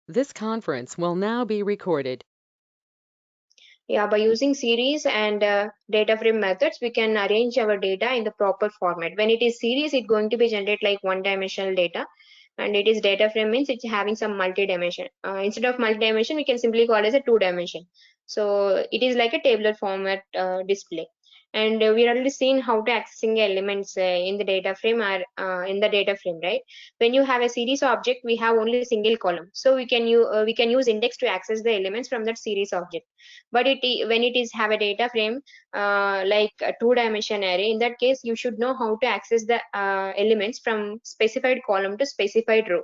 This conference will now be recorded. Yeah, by using series and data frame methods, we can arrange our data in the proper format. When it is series, it's going to be generate like one-dimensional data, and it is data frame means it's having some multi-dimension. Instead of multi-dimension, we can simply call it as a two-dimension. So it is like a tabular format display. And we already seen how to accessing elements in the data frame or in the data frame, right? When you have a series object, we have only a single column, so we can use index to access the elements from that series object. But when it is have a data frame like a two-dimension array, in that case you should know how to access the elements from specified column to specified row.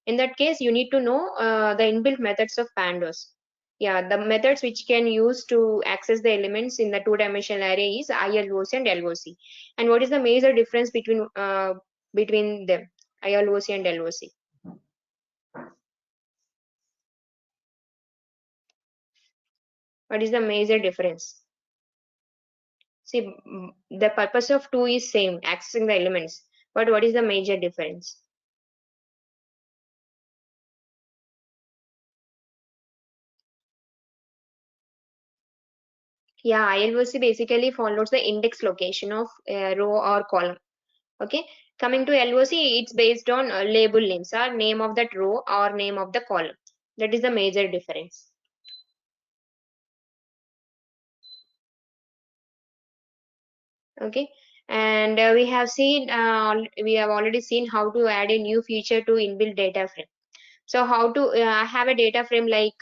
In that case you need to know the inbuilt methods of pandas. Yeah, the methods which can use to access the elements in the two-dimensional array is ILOC and LOC. And what is the major difference between them, ILOC and LOC? What is the major difference? See, the purpose of two is same, accessing the elements. But what is the major difference? Yeah, ILOC basically follows the index location of a row or column. Okay. Coming to LOC, it's based on label names or name of that row or name of the column. That is the major difference. Okay. And we have already seen how to add a new feature to inbuilt data frame. So how to have a data frame like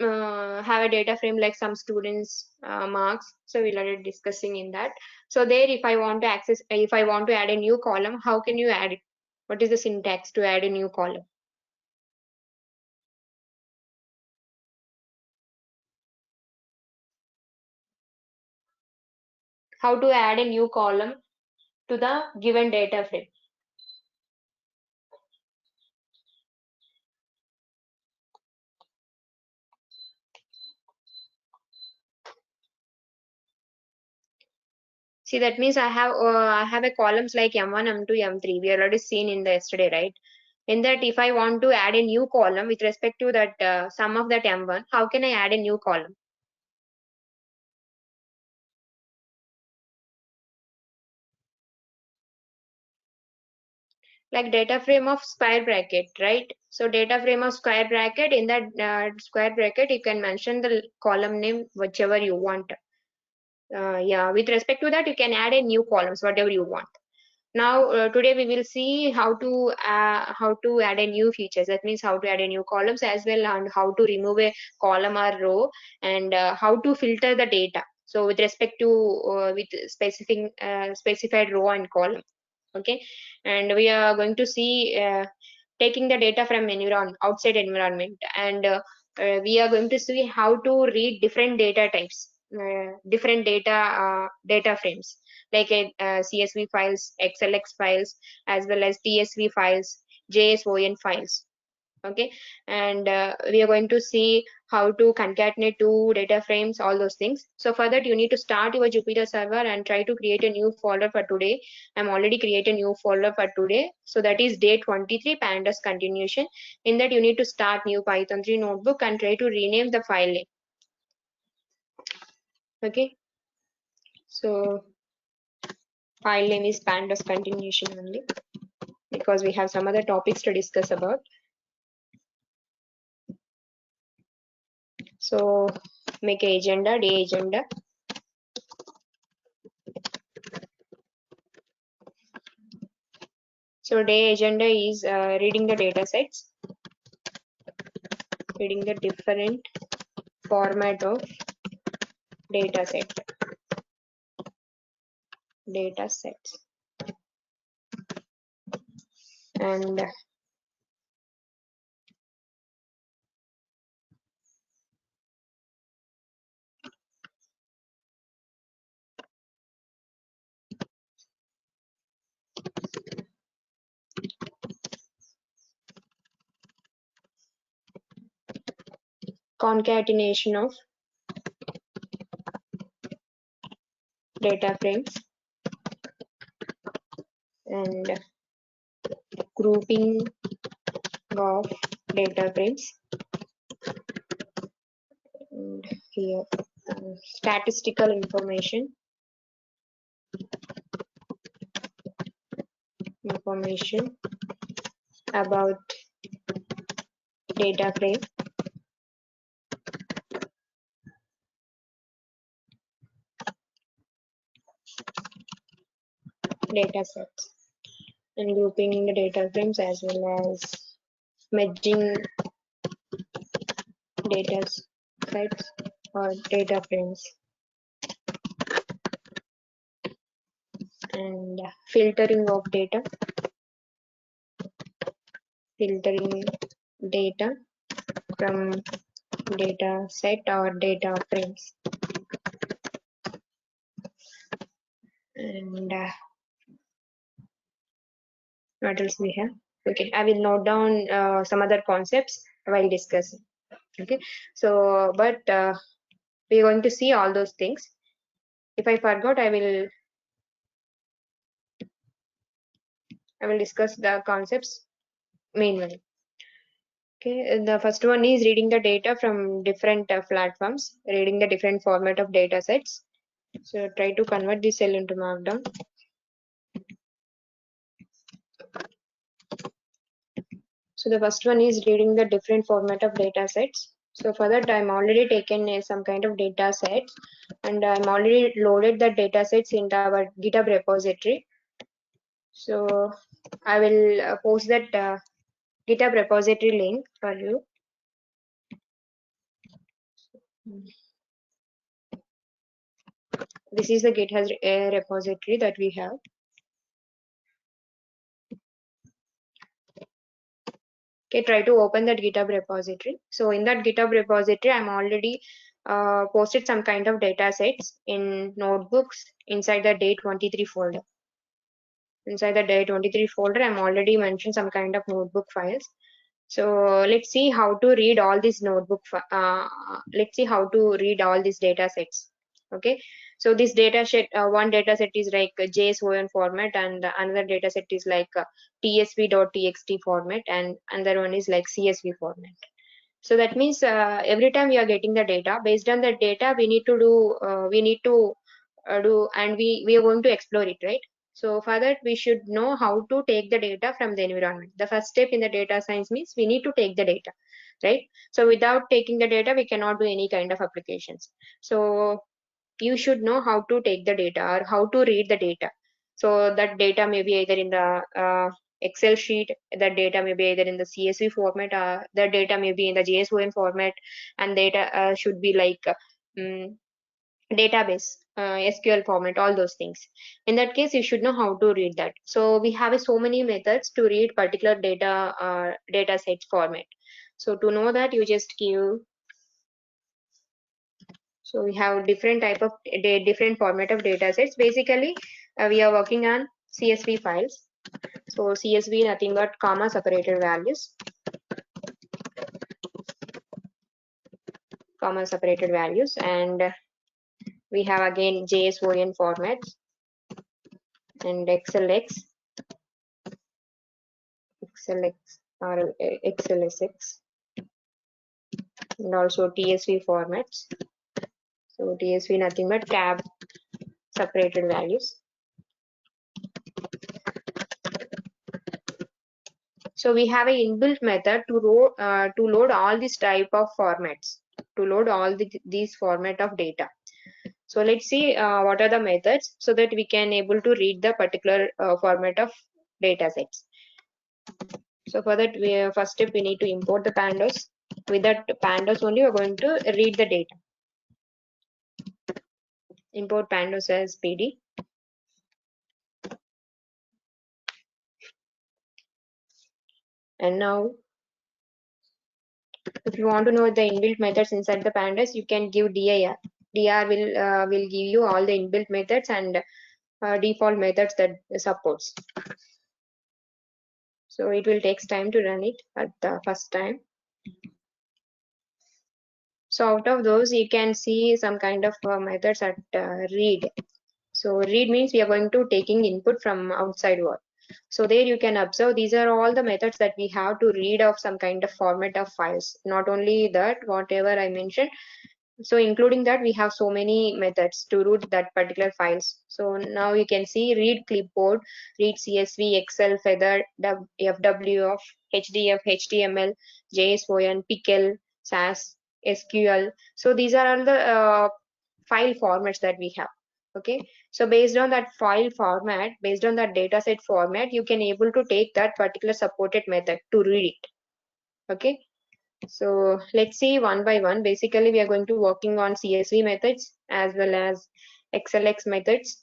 have a data frame like some students marks, so we'll already discussing in that. So there, if I want to add a new column, how can you add it? What is the syntax to add a new column? How to add a new column to the given data frame? See, that means I have a columns like m1, m2, m3, we already seen in the yesterday, right? In that, if I want to add a new column with respect to that sum of that m1, how can I add a new column? Like data frame of square bracket, right? So data frame of square bracket, in that square bracket you can mention the column name whichever you want. Yeah, with respect to that you can add a new columns whatever you want. Now today we will see how to add a new features, that means how to add a new columns as well, and how to remove a column or row, and how to filter the data, so with respect to with specified row and column. Okay. And we are going to see taking the data from outside environment, and we are going to see how to read different data types, different data frames, like CSV files, XLX files, as well as TSV files, JSON files. Okay. And we are going to see how to concatenate two data frames, all those things. So for that you need to start your Jupyter server and try to create a new folder for today. I'm already created a new folder for today, so that is day 23, pandas continuation. In that you need to start new Python 3 notebook and try to rename the file name. Okay. So file name is pandas continuation only, because we have some other topics to discuss about. So make a agenda, day agenda. So day agenda is reading the data sets, reading the different format of data sets, and concatenation of data frames, and grouping of data frames, and here statistical information about data frame, data sets, and grouping the data frames as well as merging data sets or data frames, and filtering of data, filtering data from data set or data frames, and what else we have? Okay, I will note down some other concepts while discussing. Okay, so but we are going to see all those things. If I forgot, I will discuss the concepts meanwhile. Okay, the first one is reading the data from different platforms, reading the different format of data sets. So try to convert this cell into Markdown. So the first one is reading the different format of data sets. So for that, I'm already taken some kind of data sets, and I'm already loaded the data sets into our GitHub repository. So I will post that GitHub repository link for you. This is the GitHub repository that we have. Okay, try to open that GitHub repository. So in that GitHub repository, I'm already posted some kind of data sets in notebooks inside the day 23 folder. Inside the day 23 folder, I'm already mentioned some kind of notebook files. So let's see how to read all these let's see how to read all these data sets. Okay, so this data set, one data set is like JSON format, and another data set is like tsv.txt format, and another one is like CSV format. So that means every time we are getting the data, based on the data, we need to do and we are going to explore it, right? So for that, we should know how to take the data from the environment. The first step in the data science means we need to take the data, right? So without taking the data, we cannot do any kind of applications. So you should know how to take the data or how to read the data. So that data may be either in the Excel sheet, that data may be either in the CSV format, the data may be in the JSON format, and data should be like database, SQL format, all those things. In that case, you should know how to read that. So we have so many methods to read particular data set format. So to know that, you just give. So we have different type of different format of data sets. Basically, we are working on CSV files. So CSV nothing but comma separated values, and we have again JSON formats and XLX or XLSX, and also TSV formats. So TSV nothing but tab separated values. So we have a inbuilt method to load all these type of formats, to load all these format of data. So let's see what are the methods so that we can able to read the particular format of data sets. So for that, first step, we need to import the pandas. With that pandas only, we're going to read the data. Import pandas as PD. And now, if you want to know the inbuilt methods inside the pandas, you can give dir. dir will give you all the inbuilt methods and default methods that supports. So it will take time to run it at the first time. So out of those, you can see some kind of methods at read. So read means we are going to taking input from outside world. So there you can observe these are all the methods that we have to read of some kind of format of files. Not only that, whatever I mentioned, so including that we have so many methods to root that particular files. So now you can see read clipboard, read CSV, Excel, Feather, FWF, HDF, HTML, JSON, Pickle, SAS, SQL. So these are all the file formats that we have. Okay, so based on that file format, based on that dataset format, you can able to take that particular supported method to read it. Okay, so let's see one by one. Basically, we are going to working on CSV methods as well as XLX methods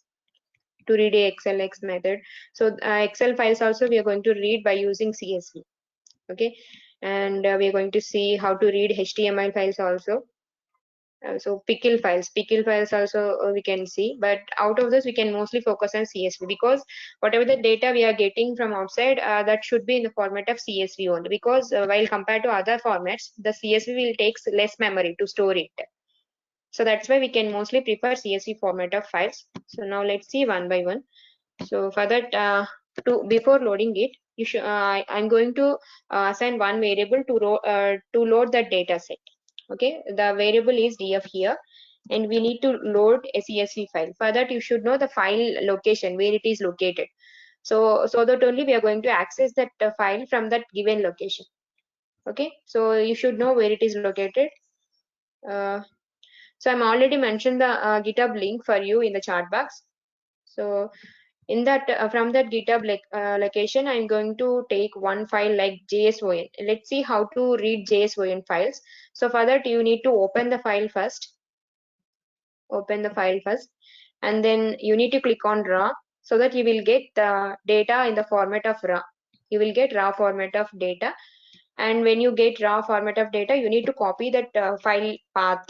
to read a XLX method. So Excel files also we are going to read by using CSV. Okay, and we are going to see how to read HTML files also. So pickle files also we can see, but out of this we can mostly focus on CSV because whatever the data we are getting from outside, that should be in the format of CSV only, because while compared to other formats, the CSV will takes less memory to store it. So that's why we can mostly prefer CSV format of files. So now let's see one by one. So for that, to before loading it, you should I'm going to assign one variable to load the data set. Okay, the variable is df here, and we need to load a CSV file. For that, you should know the file location where it is located. So that only we are going to access that file from that given location. Okay, so you should know where it is located. Uh, so I'm already mentioned the GitHub link for you in the chat box. So in that from that GitHub location, I'm going to take one file like JSON. Let's see how to read JSON files. So for that, you need to open the file first. Open the file first, and then you need to click on raw so that you will get the data in the format of raw. You will get raw format of data, and when you get raw format of data, you need to copy that file path.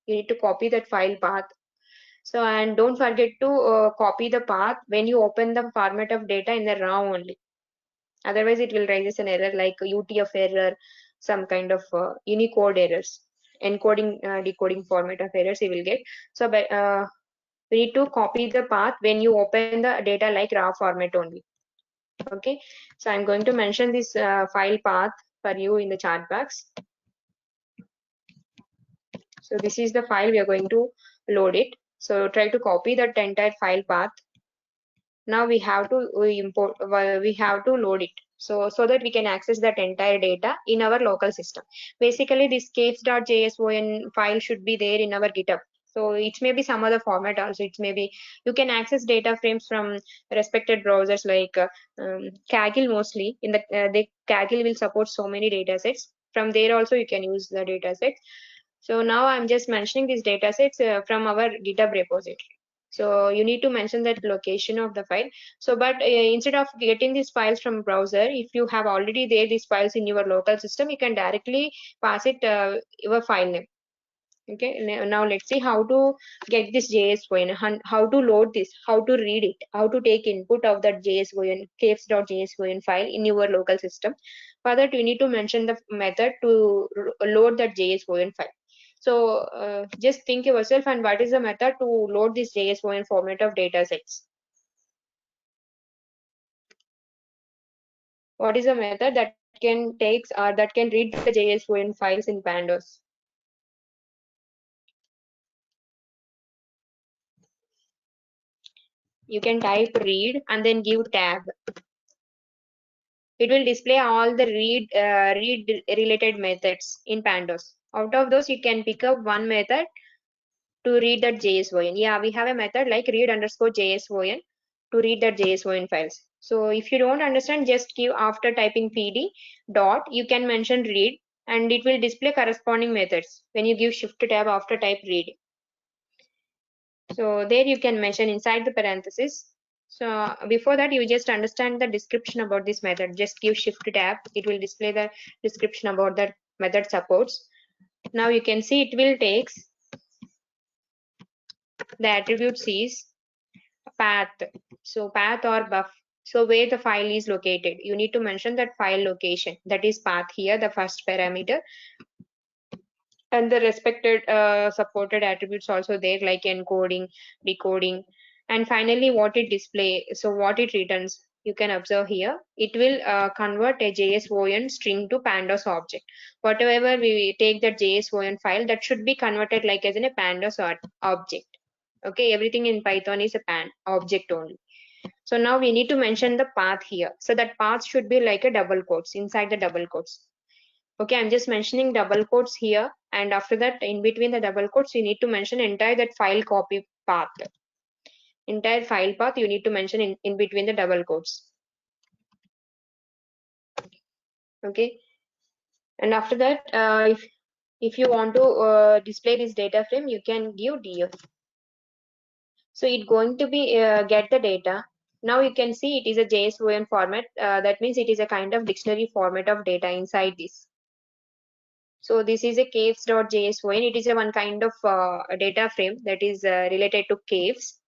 You need to copy that file path. So, and don't forget to copy the path when you open the format of data in the raw only. Otherwise, it will raise an error like UTF error, some kind of Unicode errors, encoding, decoding format of errors you will get. So, we need to copy the path when you open the data like raw format only. Okay, so I'm going to mention this file path for you in the chat box. So this is the file we are going to load it. So try to copy that entire file path. Now we have to import, we have to load it. So that we can access that entire data in our local system. Basically, this caves.json file should be there in our GitHub. So it may be some other format also. It may be you can access data frames from respected browsers like Kaggle mostly. In the Kaggle will support so many data sets. From there also you can use the data sets. So now I'm just mentioning these data sets from our GitHub repository. So you need to mention that location of the file. So, but instead of getting these files from browser, if you have already there these files in your local system, you can directly pass it your file name. Okay, now let's see how to get this JSON, how to load this, how to read it, how to take input of that JSON, caves.json file in your local system. For that, you need to mention the method to load that JSON file. So just think yourself, and what is the method to load this JSON format of data sets? What is the method that can takes or that can read the JSON files in Pandas? You can type read and then give tab. It will display all the read related methods in Pandas. Out of those, you can pick up one method to read that JSON. Yeah, we have a method like read underscore JSON to read that JSON files. So if you don't understand, just give after typing PD dot, you can mention read and it will display corresponding methods when you give shift tab after type read. So there you can mention inside the parenthesis. So before that, you just understand the description about this method. Just give shift tab. It will display the description about that method supports. Now you can see it will takes the attributes is path. So path or buff. So where the file is located, you need to mention that file location. That is path here, the first parameter. And the respected supported attributes also there like encoding, decoding, and finally what it display. So what it returns. you can observe here, it will convert a JSON string to pandas object. Whatever we take that JSON file, that should be converted like as in a pandas object. Okay, everything in Python is a object only. So now we need to mention the path here. So that path should be like a double quotes inside the double quotes. Okay, I'm just mentioning double quotes here, and after that, in between the double quotes, you need to mention entire that file copy path. Entire file path you need to mention in between the double quotes. Okay, and after that, if you want to display this data frame, you can give df. So it's going to be get the data. Now you can see it is a JSON format. That means it is a kind of dictionary format of data inside this. So this is a caves.json. It is a one kind of data frame that is related to caves.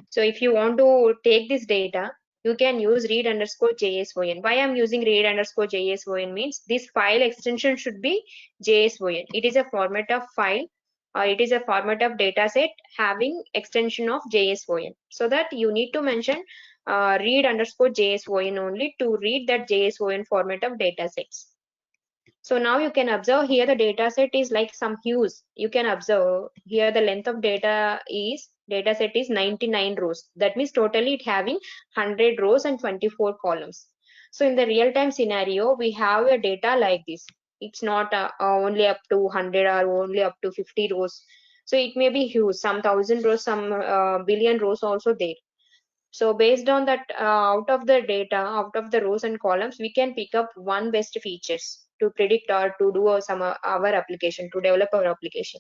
So if you want to take this data, you can use read underscore JSON. Why I'm using read underscore JSON means this file extension should be JSON. It is a format of file, or it is a format of dataset having extension of JSON. So that you need to mention read underscore JSON only to read that JSON format of datasets. So now you can observe here the data set is like some hues. You can observe here the length of data set is 99 rows. That means totally it having 100 rows and 24 columns. So in the real time scenario, we have a data like this. It's not only up to 100 or only up to 50 rows. So it may be huge, some 1,000 rows, some billion rows also there. So based on that, out of the data, out of the rows and columns, we can pick up one best features to predict or to do our application, to develop our application.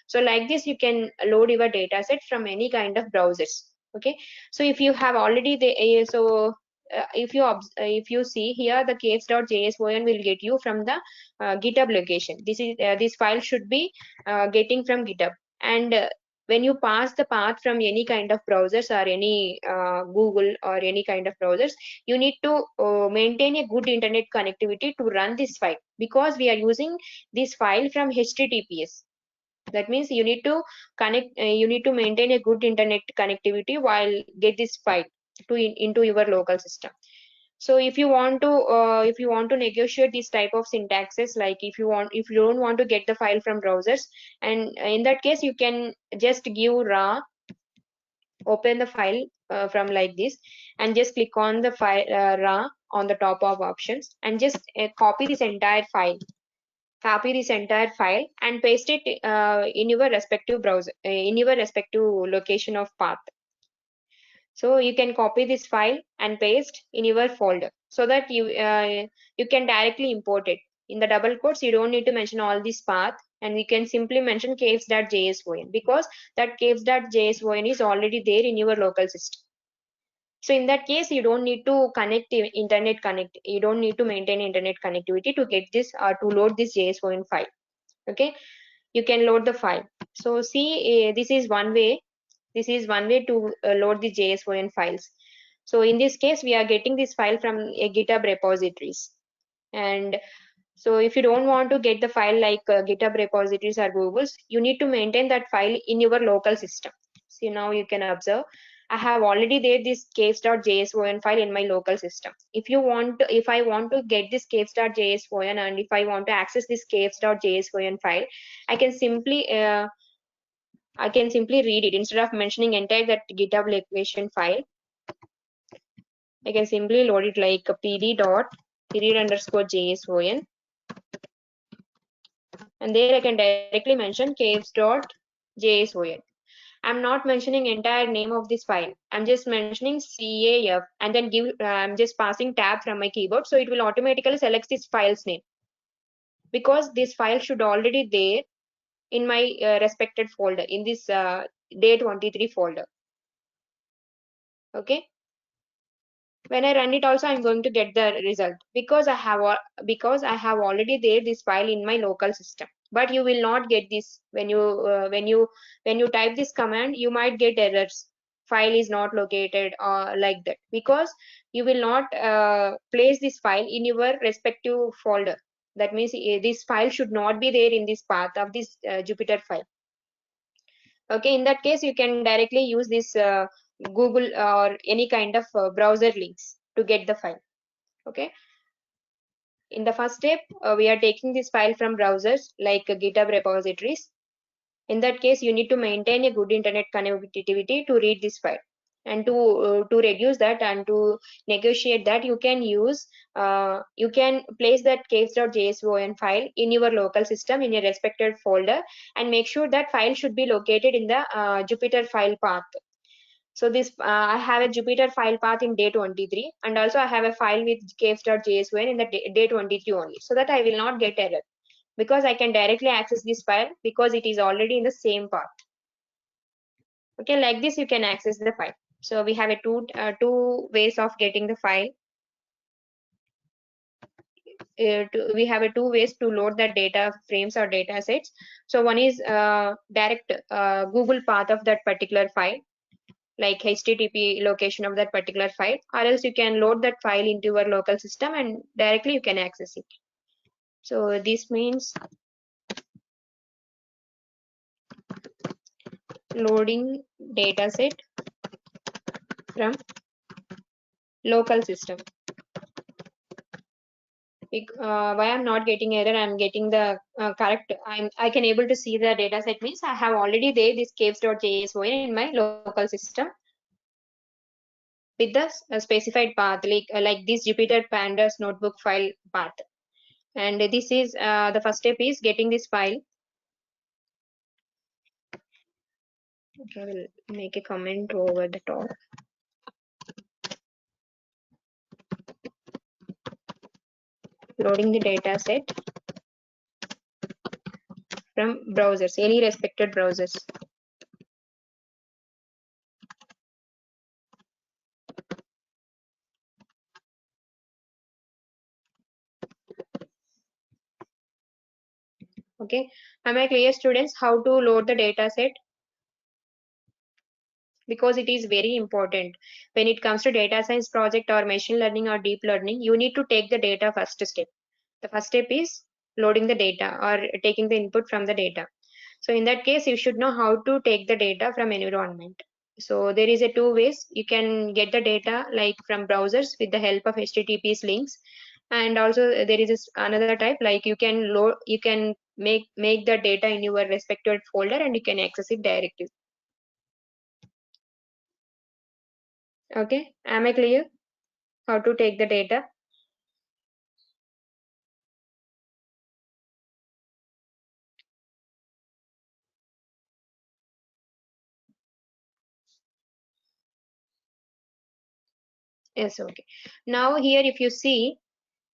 So like this, you can load your data set from any kind of browsers. Okay. So if you have already if you see here, the caves.json will get you from the GitHub location. This file should be getting from GitHub. And when you pass the path from any kind of browsers or any Google or any kind of browsers, you need to maintain a good internet connectivity to run this file, because we are using this file from HTTPS. That means you need to connect, you need to maintain a good internet connectivity while get this file into your local system. So if you want to negotiate this type of syntaxes, like if you don't want to get the file from browsers, and in that case you can just give raw, open the file from like this, and just click on the file raw on the top of options, and just copy this entire file, and paste it in your respective browser, in your respective location of path. So you can copy this file and paste in your folder, so that you can directly import it. In the double quotes, you don't need to mention all this path, and you can simply mention caves.json, because that caves.json is already there in your local system. So in that case, you don't need to you don't need to maintain internet connectivity to get this to load this JSON file. Okay, you can load the file. So see, this is one way. This is one way to load the JSON files. So in this case, we are getting this file from a GitHub repositories. And so if you don't want to get the file like GitHub repositories or Google's, you need to maintain that file in your local system. So now you can observe, I have already there this caves.json file in my local system. If I want to get this caves.json, and if I want to access this caves.json file, I can simply read it. Instead of mentioning entire that GitHub location file, I can simply load it like a read underscore JSON, and there I can directly mention caves.json. I'm not mentioning entire name of this file. I'm just mentioning CAF, and then I'm just passing tab from my keyboard, so it will automatically select this file's name, because this file should already there in my respected folder, in this day 23 folder. Okay. When I run it also, I'm going to get the result, because I have already there this file in my local system. But you will not get this when you type this command. You might get errors, file is not located or like that, because you will not place this file in your respective folder. That means this file should not be there in this path of this Jupyter file. Okay, in that case, you can directly use this Google or any kind of browser links to get the file. Okay. In the first step, we are taking this file from browsers like GitHub repositories. In that case, you need to maintain a good internet connectivity to read this file. And to reduce that and to negotiate that, you can place that case.json file in your local system in a respected folder, and make sure that file should be located in the Jupyter file path. So this I have a Jupyter file path in day 23, and also I have a file with caves.json in the day 23 only, so that I will not get error, because I can directly access this file because it is already in the same path. Okay, like this you can access the file. So we have a two ways of getting the file. We have a two ways to load the data frames or data sets. So one is direct Google path of that particular file, like HTTP location of that particular file, or else you can load that file into your local system and directly you can access it. So this means loading dataset from local system. Why I'm not getting error, I'm getting the correct, I can able to see the data set means I have already there this caves.json in my local system with the specified path, like this Jupyter Pandas notebook file path. And this is the first step is getting this file. Okay, I will make a comment over the top. Loading the data set from browsers, any respected browsers. Okay, am I clear, students, how to load the data set? Because it is very important when it comes to data science project or machine learning or deep learning. You need to take the data first step. The first step is loading the data or taking the input from the data. So in that case, you should know how to take the data from environment. So there is a two ways you can get the data, like from browsers with the help of HTTPS links, and also there is another type, like you can load, you can make the data in your respected folder and you can access it directly. Okay, am I clear how to take the data? Yes, okay. Now here if you see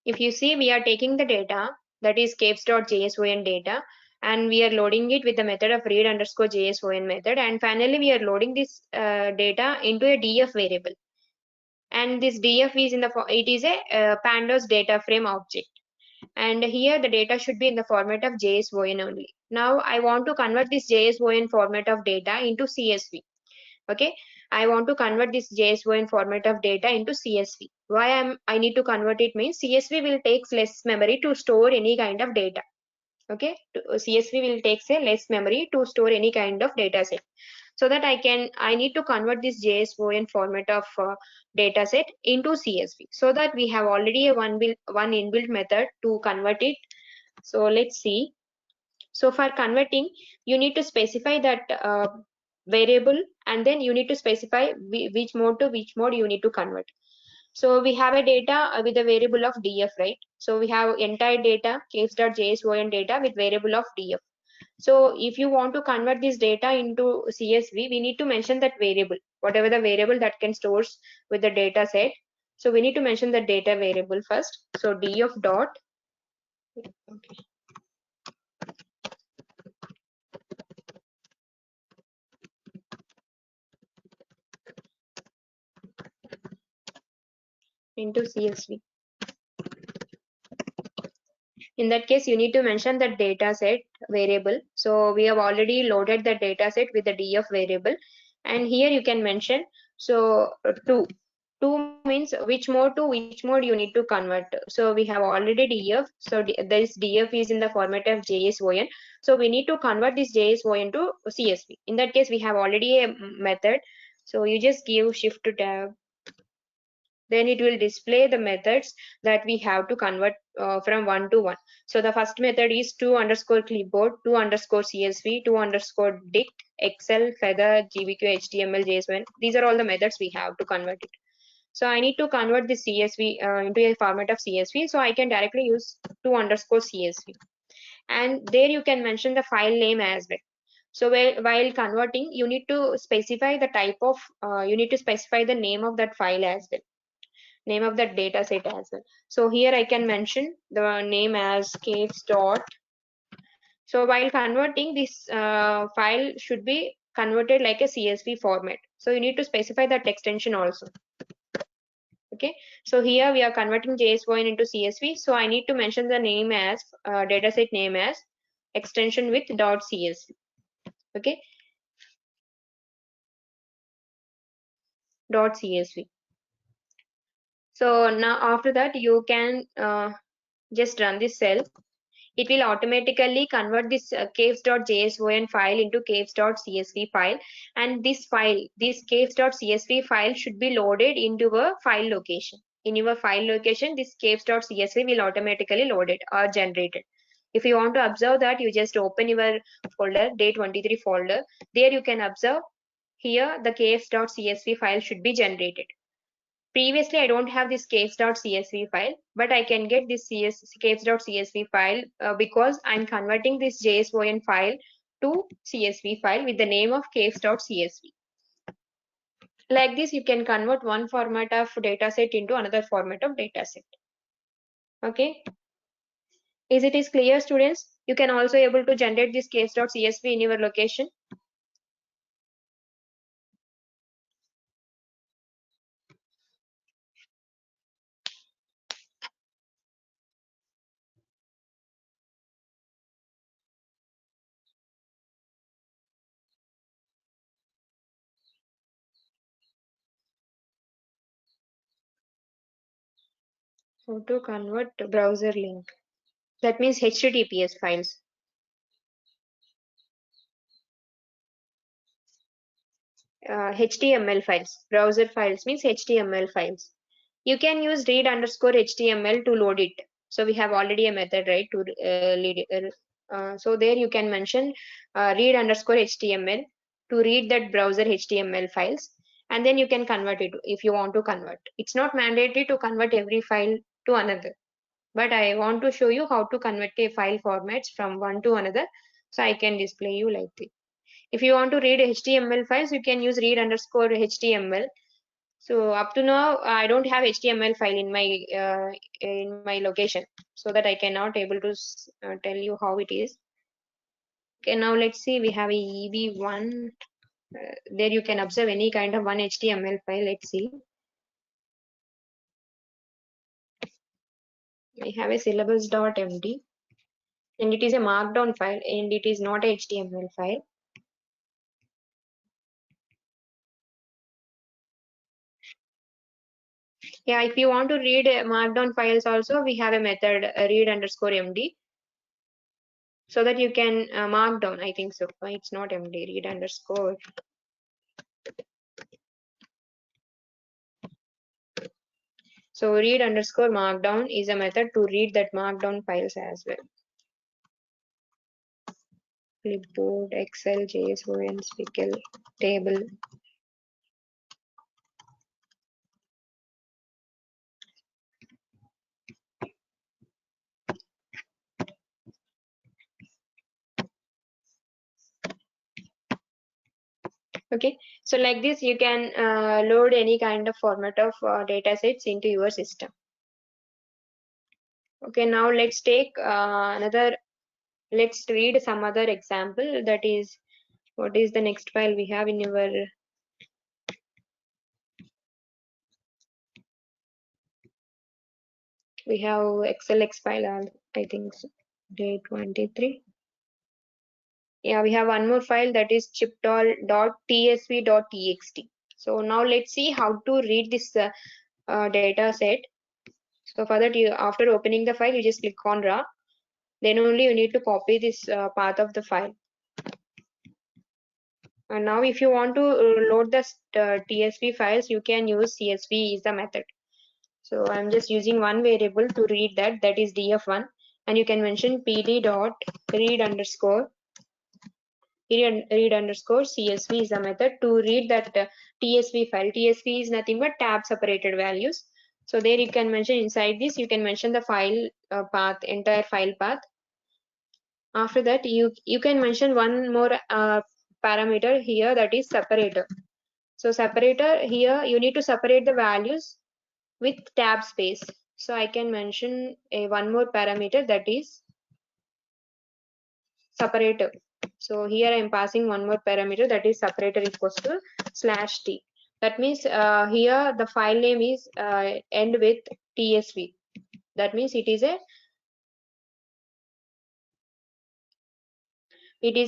we are taking the data, that is caves.json data, and we are loading it with the method of read underscore json method, and finally we are loading this data into a df variable, and this df is it is a pandas data frame object, and here the data should be in the format of JSON only. Now I want to convert this JSON format of data into CSV. Okay, I want to convert this JSON format of data into CSV. Why I need to convert it means CSV will take less memory to store any kind of data. Okay, CSV will take less memory to store any kind of data set. So that I need to convert this JSON format of data set into CSV. So that we have already a one inbuilt method to convert it. So let's see. So for converting, you need to specify that variable, and then you need to specify which mode to which mode you need to convert. So we have a data with a variable of df, right? So we have entire data caves.json data with variable of df. So if you want to convert this data into CSV, we need to mention that variable, whatever the variable that can stores with the data set. So we need to mention the data variable first. So df dot, okay, into CSV. In that case, you need to mention the data set variable. So we have already loaded the data set with the df variable, and here you can mention, so two means which mode to which mode you need to convert. So we have already df, so this df is in the format of JSON, so we need to convert this JSON to CSV. In that case, we have already a method. So you just give shift to tab, then it will display the methods that we have to convert from one to one. So the first method is to underscore clipboard, to underscore CSV, to underscore dict, Excel, Feather, GBQ, HTML, JSON. These are all the methods we have to convert it. So I need to convert this CSV into a format of CSV. So I can directly use to underscore CSV. And there you can mention the file name as well. So while converting, you need to specify the type of, you need to specify the name of that file as well, name of that data set as well. So here I can mention the name as caves dot. So while converting, this file should be converted like a CSV format. So you need to specify that extension also. Okay, so here we are converting JSON into CSV. So I need to mention the name as dataset name as extension with .csv. Okay, .csv. So now after that you can just run this cell. It will automatically convert this caves.json file into caves.csv file, and this file, this caves.csv file should be loaded into a file location. In your file location, this caves.csv will automatically load it or generate it. If you want to observe that, you just open your folder, day23 folder. There you can observe here the caves.csv file should be generated. Previously, I don't have this caves.csv file, but I can get this caves.csv file because I'm converting this JSON file to CSV file with the name of caves.csv. Like this, you can convert one format of dataset into another format of dataset. Okay. Is it is clear, students? You can also able to generate this caves.csv in your location. How to convert browser link? That means HTTPS files. HTML files. Browser files means HTML files. You can use read underscore HTML to load it. So we have already a method, right, to read. So there you can mention read underscore HTML to read that browser HTML files, and then you can convert it if you want to convert. It's not mandatory to convert every file to another, but I want to show you how to convert a file formats from one to another. So I can display you like this. If you want to read HTML files, you can use read underscore HTML. So up to now, I don't have HTML file in my location, so that I cannot able to tell you how it is. Okay, now let's see. We have a EB1. There you can observe any kind of one HTML file. Let's see. We have a syllabus.md, and it is a markdown file, and it is not a HTML file. Yeah, if you want to read markdown files also, we have a method read underscore md, so that you can mark down. I think so. It's not md, read underscore. So read underscore markdown is a method to read that markdown files as well. Clipboard, Excel, JSON, SPICL, table. Okay, so like this you can load any kind of format of data sets into your system. Okay, now let's take let's read some other example. That is, what is the next file we have in your we have XLX file, I think so. Day 23. Yeah, we have one more file, that is chipdoll.tsv.txt. So now let's see how to read this data set. So for that, you after opening the file, you just click on raw. Then only you need to copy this path of the file. And now if you want to load the TSV files, you can use CSV is the method. So I'm just using one variable to read that is df1, and you can mention pd dot read underscore CSV is the method to read that TSV file. TSV is nothing but tab separated values. So there you can mention inside this, you can mention the file path, entire file path. After that, you can mention one more parameter here, that is separator. So separator here, you need to separate the values with tab space. So I can mention one more parameter, that is separator. So here I am passing one more parameter, that is separator equals to /t. That means here the file name is end with TSV. That means it is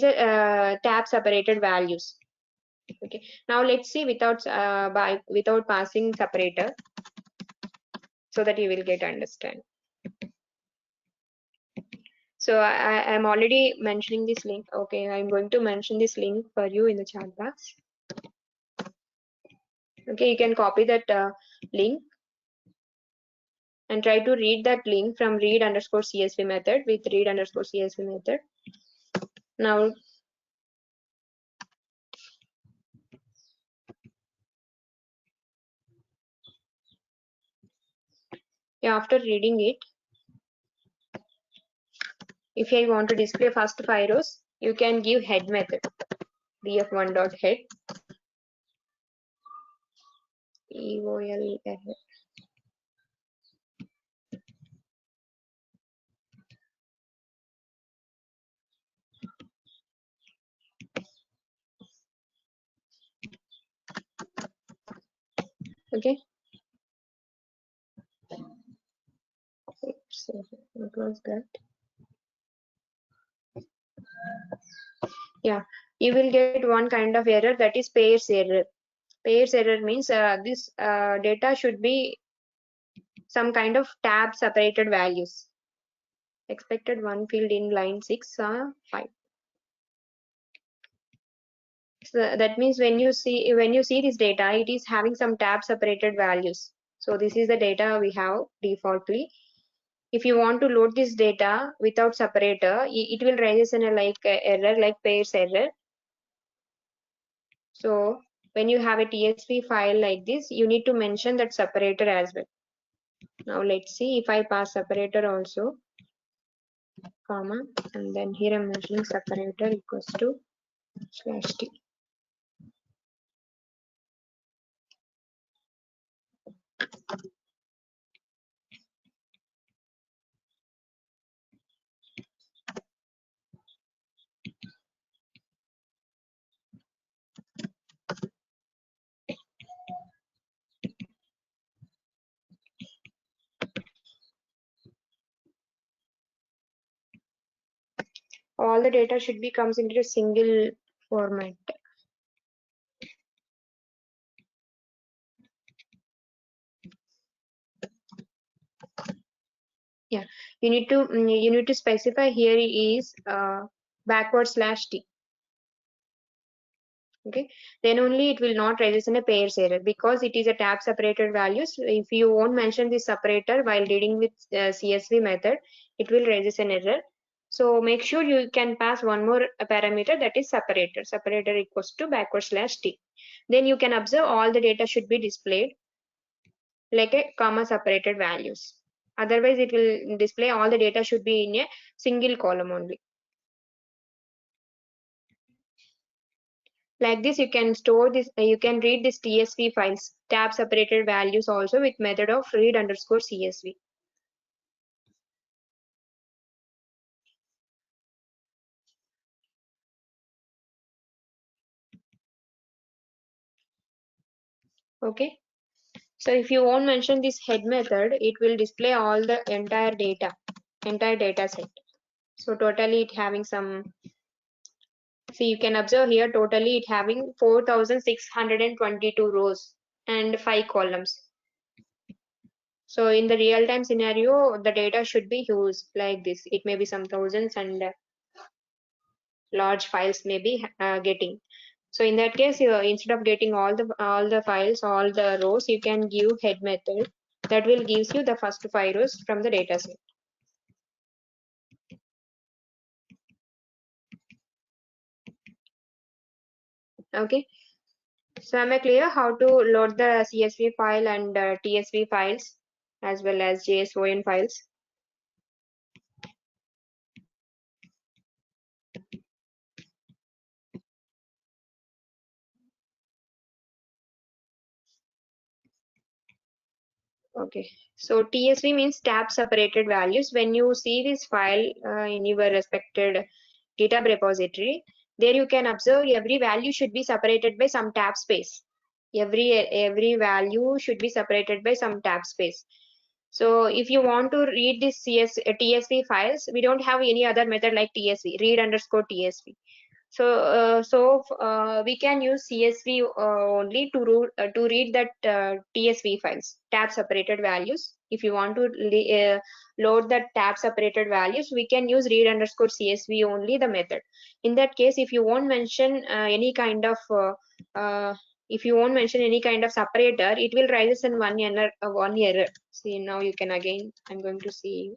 a tab separated values. Okay. Now let's see without passing separator, so that you will get understand. So I am already mentioning this link. Okay, I'm going to mention this link for you in the chat box. Okay, you can copy that link and try to read that link from read underscore CSV method with read underscore CSV method. Now, yeah, after reading it, if I want to display first 5 rows, you can give head method, df1 dot head, eol head. Okay. Oops, what was that? Yeah, you will get one kind of error, that is pairs error. Pairs error means this data should be some kind of tab separated values. Expected one field in line 6 5. So that means when you see this data, it is having some tab separated values. So this is the data we have defaultly. If you want to load this data without separator, it will raise in a error like pairs error. So when you have a TSV file like this, you need to mention that separator as well. Now let's see if I pass separator also, comma, and then here I'm mentioning separator equals to /t. All the data should be comes into a single format. Yeah, you need to specify here is /t. Okay, then only it will not register in a pairs error, because it is a tab separated values. If you won't mention this separator while reading with CSV method, it will register an error. So make sure you can pass one more parameter, that is separator. Separator equals to /t. Then you can observe all the data should be displayed like a comma separated values. Otherwise, it will display all the data should be in a single column only. Like this, you can store this, you can read this TSV files, tab separated values also with method of read underscore CSV. Okay. So if you won't mention this head method, it will display all the entire data set. So totally it having some, see you can observe here totally it having 4,622 rows and 5 columns. So in the real time scenario, the data should be used like this. It may be some thousands and large files may be getting. So in that case, instead of getting all the files, all the rows, you can give head method that will gives you the first 5 rows from the data set. Okay. So am I clear how to load the CSV file and TSV files as well as JSON files? Okay, so TSV means tab separated values. When you see this file in your respected GitHub repository, there you can observe every value should be separated by some tab space. Every value should be separated by some tab space. So if you want to read this TSV files, we don't have any other method like TSV, read underscore TSV. So we can use CSV only to read that TSV files, tab separated values. If you want to load that tab separated values, we can use read underscore CSV only the method. In that case, if you won't mention any kind of if you won't mention any kind of separator, it will rises in one error. One error. See, now you can again. I'm going to see.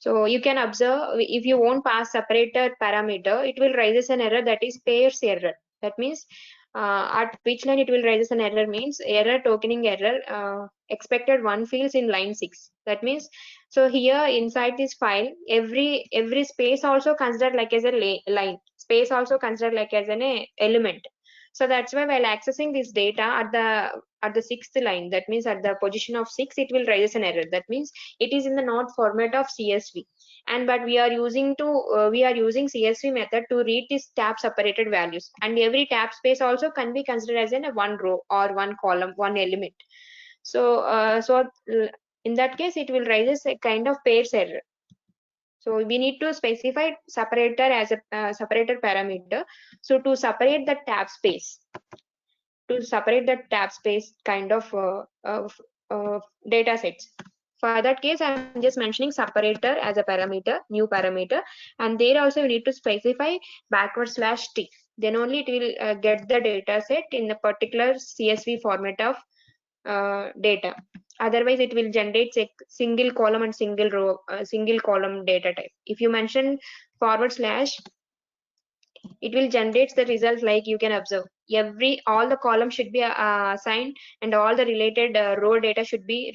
So you can observe if you won't pass separator parameter, it will raises an error that is pairs error. That means at which line it will raises an error means error tokening error expected one fields in line 6. That means so here inside this file every space also considered like as a line, space also considered like as an element. So that's why while accessing this data at the sixth line, that means at the position of 6, it will raise an error. That means it is in the not format of CSV, and but we are using CSV method to read these tab separated values, and every tab space also can be considered as in a one row or one column, one element. So in that case it will raise a kind of pairs error. So we need to specify separator as a separator parameter. So to separate the tab space, kind of data sets. For that case, I'm just mentioning separator as a parameter, new parameter, and there also you need to specify /t. Then only it will get the data set in the particular CSV format of data. Otherwise, it will generate a single column and single row, single column data type. If you mention /, it will generate the results like you can observe. All the columns should be assigned, and all the related row data should be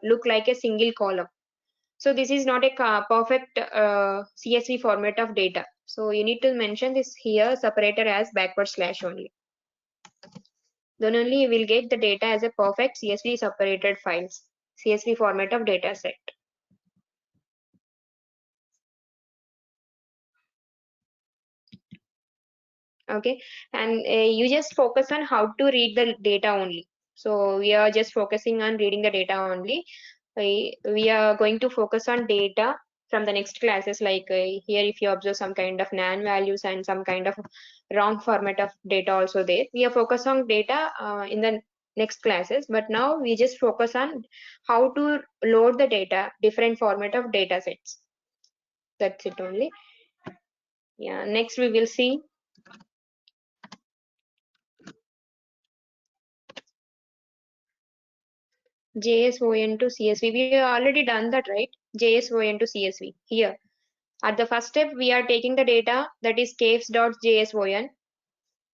look like a single column. So this is not a perfect CSV format of data. So you need to mention this here separator as /. Only. Then only you will get the data as a perfect CSV separated files, CSV format of data set. Okay, and you just focus on how to read the data only. So we are just focusing on reading the data only. We are going to focus on data from the next classes, like here if you observe some kind of nan values and some kind of wrong format of data also there. We are focused on data in the next classes, but now we just focus on how to load the data, different format of data sets. That's it only. Yeah, next we will see JSON to CSV. We have already done that, right? JSON to CSV. Here, at the first step, we are taking the data that is caves.json.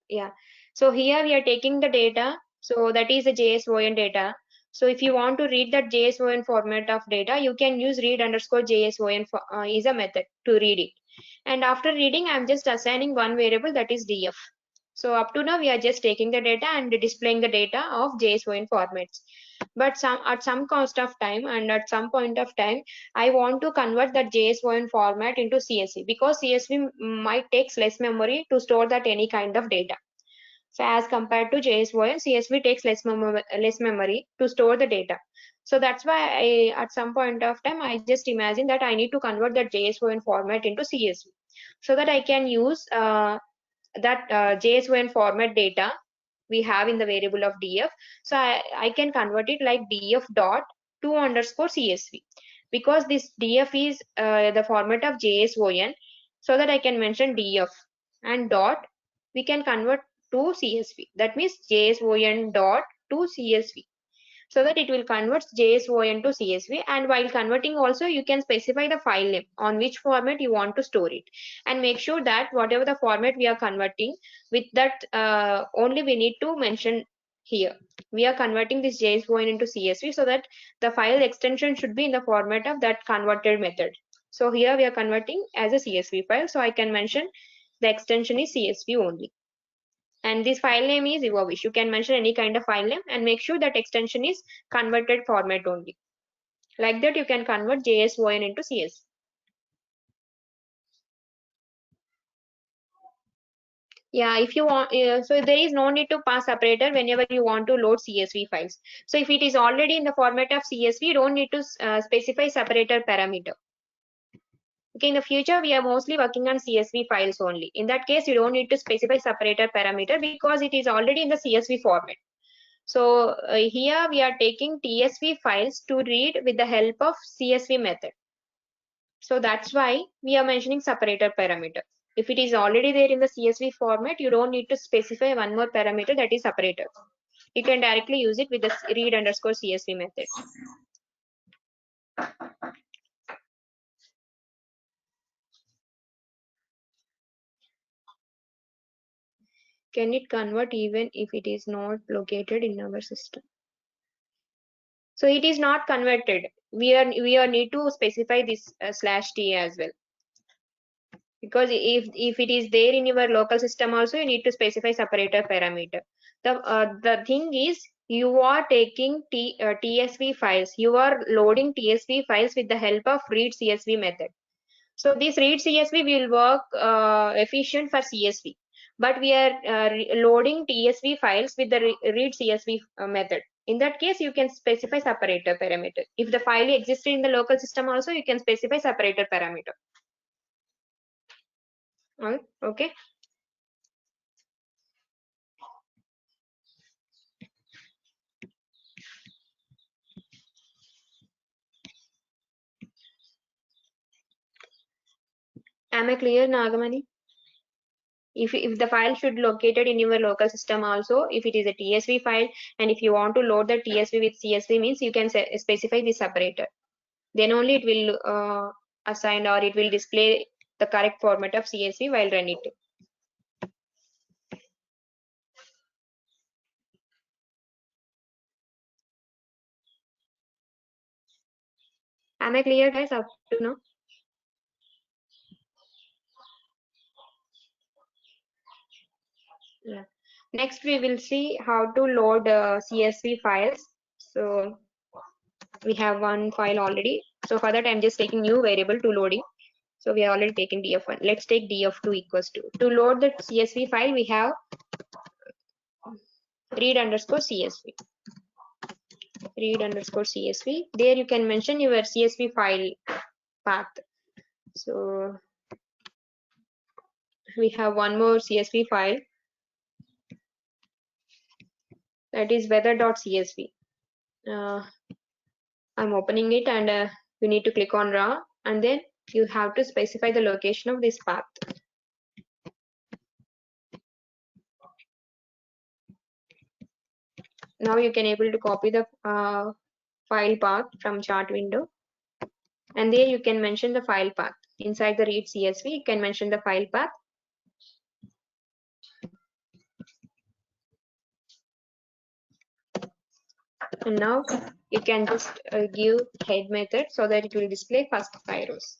Yeah. So here we are taking the data. So that is the JSON data. So if you want to read that JSON format of data, you can use read underscore JSON is a method to read it. And after reading, I'm just assigning one variable that is df. So up to now, we are just taking the data and displaying the data of JSON formats. But at some cost of time and at some point of time, I want to convert that JSON format into CSV, because CSV might take less memory to store that any kind of data. So as compared to JSON, CSV takes less memory to store the data. So that's why at some point of time, I just imagine that I need to convert that JSON format into CSV, so that I can use that JSON format data we have in the variable of df. So I can convert it like df dot to underscore CSV, because this df is the format of JSON. so that I can mention df, and dot we can convert to CSV. That means JSON dot to CSV, so that it will convert JSON to CSV. And while converting also, you can specify the file name on which format you want to store it, and make sure that whatever the format we are converting, with that only we need to mention here. We are converting this JSON into CSV, so that the file extension should be in the format of that converted method. So here we are converting as a CSV file, so I can mention the extension is CSV only. And this file name is your wish. You can mention any kind of file name, and make sure that extension is converted format only. Like that, you can convert JSON into CSV. Yeah, if you want, so there is no need to pass separator whenever you want to load CSV files. So if it is already in the format of CSV, you don't need to specify separator parameter. Okay, in the future, we are mostly working on CSV files only. In that case, you don't need to specify separator parameter because it is already in the CSV format. So here we are taking TSV files to read with the help of CSV method. So that's why we are mentioning separator parameter. If it is already there in the CSV format, you don't need to specify one more parameter, that is separator. You can directly use it with the read underscore CSV method. Can it convert even if it is not located in our system? So it is not converted. We are need to specify this /t as well. Because if it is there in your local system also, you need to specify separator parameter. The thing is, you are taking TSV files. You are loading TSV files with the help of read CSV method. So this read CSV will work efficient for CSV, but we are loading TSV files with the read CSV method. In that case, you can specify separator parameter. If the file existed in the local system also, you can specify separator parameter. Okay. Am I clear, Nagamani? If the file should located in your local system also, if it is a TSV file, and if you want to load the TSV with CSV, means you can specify the separator. Then only it will assign, or it will display the correct format of CSV while running it. Am I clear, guys, up to now? Yeah. Next, we will see how to load CSV files. So we have one file already. So for that, I'm just taking new variable to loading. So we are already taken df1. Let's take df2 equals to load the CSV file. We have read underscore CSV. Read underscore CSV. There you can mention your CSV file path. So we have one more CSV file, that is weather.csv. I'm opening it, and you need to click on raw, and then you have to specify the location of this path. Now you can able to copy the file path from chart window, and there you can mention the file path. Inside the read CSV, you can mention the file path. And now you can just give head method so that it will display first 5 rows.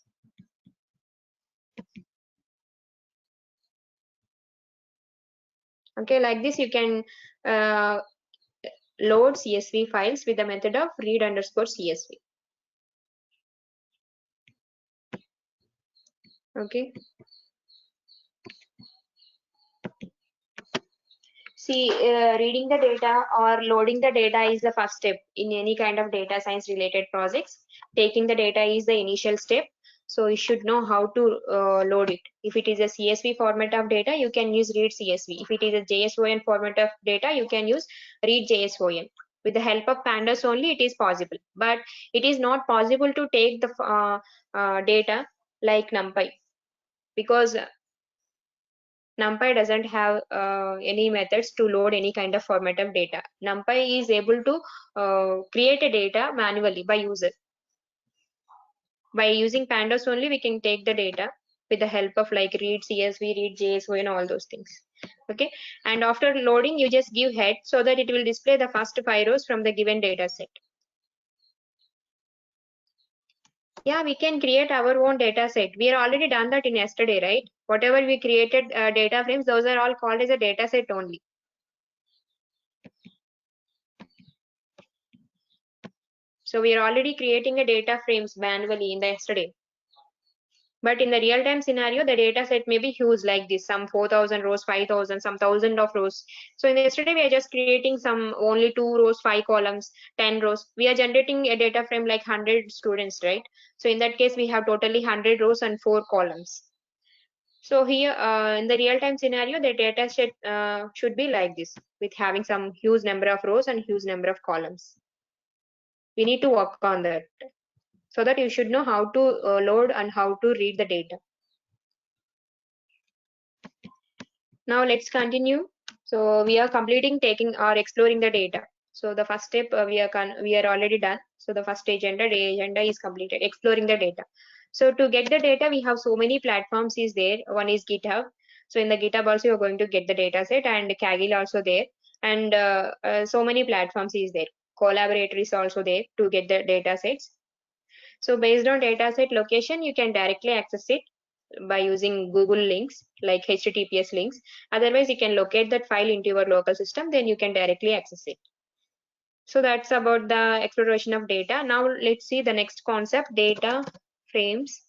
Okay, like this you can load CSV files with the method of read underscore CSV. Okay. See, reading the data or loading the data is the first step in any kind of data science related projects. Taking the data is the initial step. So you should know how to load it. If it is a CSV format of data, you can use read CSV. If it is a JSON format of data, you can use read JSON. With the help of pandas only, it is possible. But it is not possible to take the data like NumPy. because NumPy doesn't have any methods to load any kind of format of data. NumPy is able to create a data manually by user. By using pandas only, we can take the data with the help of like read CSV, read JSO, and all those things. Okay, and after loading, you just give head so that it will display the first 5 rows from the given data set. Yeah, we can create our own data set. We are already done that in yesterday, right? Whatever we created data frames, those are all called as a data set only. So we are already creating a data frames manually in the yesterday. But in the real-time scenario, the data set may be huge like this, some 4,000 rows, 5,000, some thousand of rows. So in the yesterday, we are just creating some only 2 rows, 5 columns, 10 rows. We are generating a data frame like 100 students, right? So in that case, we have totally 100 rows and 4 columns. So here in the real-time scenario, the data set should be like this, with having some huge number of rows and huge number of columns. We need to work on that so that you should know how to load and how to read the data. Now let's continue. So we are completing taking or exploring the data. So the first step we are already done. So the first agenda, is completed, exploring the data. So to get the data, we have so many platforms is there. One is GitHub. So in the GitHub also you're going to get the data set, and Kaggle also there, and so many platforms is there. Collaborator is also there to get the data sets. So based on data set location, you can directly access it by using Google links like HTTPS links. Otherwise, you can locate that file into your local system, then you can directly access it. So that's about the exploration of data. Now let's see the next concept, data frames.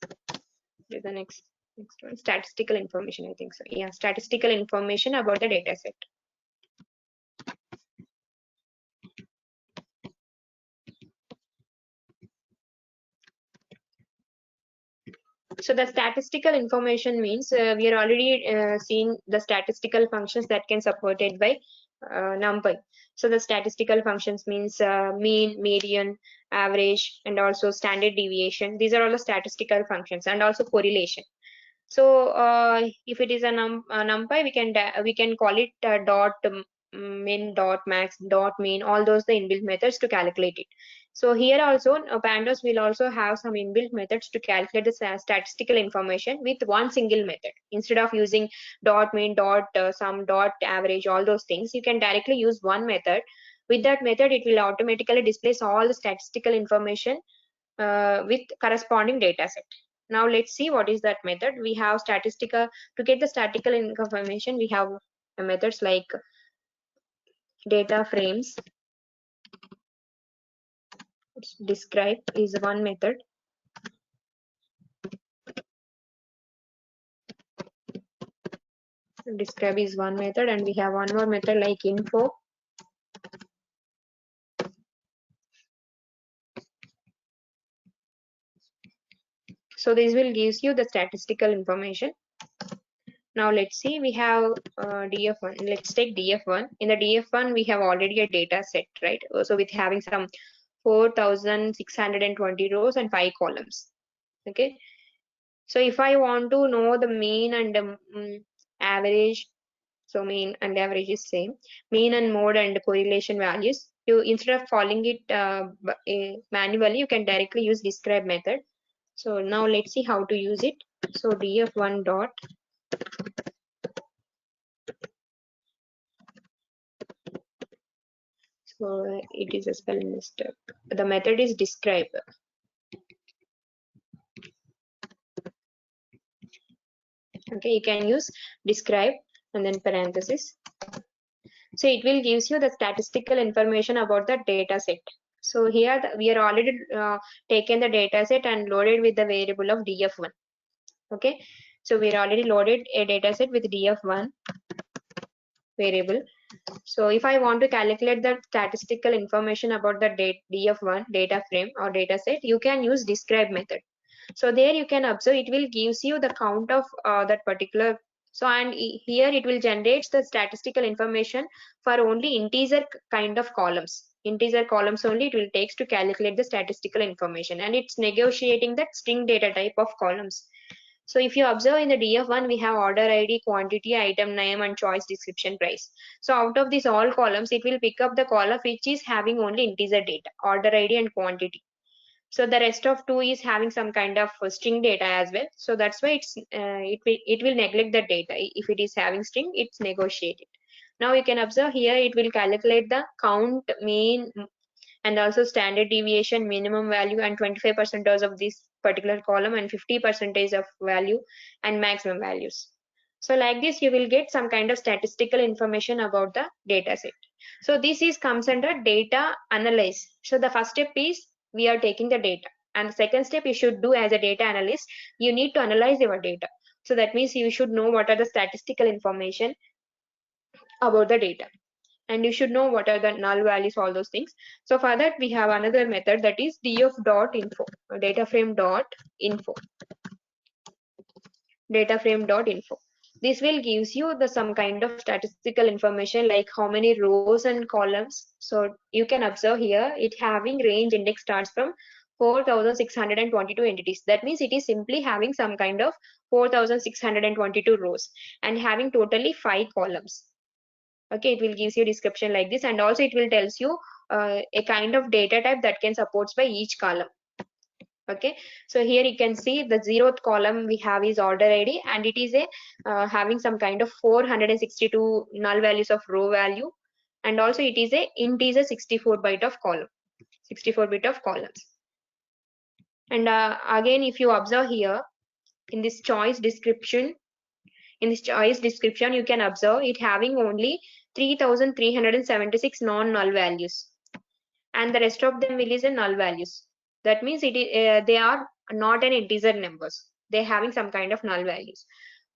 The next one, statistical information, I think so. Yeah, statistical information about the data set. So the statistical information means we are already seeing the statistical functions that can supported by NumPy. So the statistical functions means mean, median, average, and also standard deviation. These are all the statistical functions, and also correlation. So if it is a NumPy, we can call it dot min, dot max, dot mean, all those the inbuilt methods to calculate it. So here also pandas will also have some inbuilt methods to calculate the statistical information with one single method. Instead of using dot mean, dot sum, dot average, all those things, you can directly use one method. With that method, it will automatically displays all the statistical information with corresponding data set. Now let's see what is that method. We have statistical, to get the statistical information, we have methods like data frames. Describe is one method. Describe is one method, and we have one more method like info. So this will gives you the statistical information. Now let's see, we have df1. Let's take df1. In the df1, we have already a data set, right? So with having some 4,620 rows and 5 columns. Okay. So if I want to know the mean and average, so mean and average is same. Mean and mode and correlation values. You instead of following it manually, you can directly use describe method. So now let's see how to use it. So df1 dot. So it is a spelling mistake. The method is describe. Okay, you can use describe and then parenthesis. So it will gives you the statistical information about the data set. So here we are already taken the data set and loaded with the variable of df1. Okay, so we are already loaded a data set with df1 variable. So if I want to calculate the statistical information about the df1 data frame or data set, you can use describe method. So there you can observe it will gives you the count of that particular. So and here it will generate the statistical information for only integer kind of columns. Integer columns only it will takes to calculate the statistical information, and it's negotiating that string data type of columns. So if you observe in the DF1, we have order ID, quantity, item name, and choice description price. So out of these all columns, it will pick up the column which is having only integer data, order ID and quantity. So the rest of two is having some kind of string data as well. So that's why it will neglect the data. If it is having string, it's negotiated. Now you can observe here, it will calculate the count, mean, and also standard deviation, minimum value, and 25% of this particular column, and 50% of value and maximum values. So like this, you will get some kind of statistical information about the data set. So this is comes under data analyze. So the first step is we are taking the data, and the second step you should do as a data analyst, you need to analyze your data. So that means you should know what are the statistical information about the data, and you should know what are the null values, all those things. So for that, we have another method, that is df.info, dataframe.info, dataframe.info. This will gives you the some kind of statistical information like how many rows and columns. So you can observe here, it having range index starts from 4622 entities. That means it is simply having some kind of 4622 rows and having totally 5 columns. Okay, it will gives you description like this, and also it will tells you a kind of data type that can supports by each column. Okay, so here you can see the 0th column we have is order ID, and it is a having some kind of 462 null values of row value, and also it is a integer 64 byte of column, 64 bit of columns. And again, if you observe here in this choice description, you can observe it having only 3376 non-null values, and the rest of them will is a null values. That means they are not an integer numbers, they're having some kind of null values.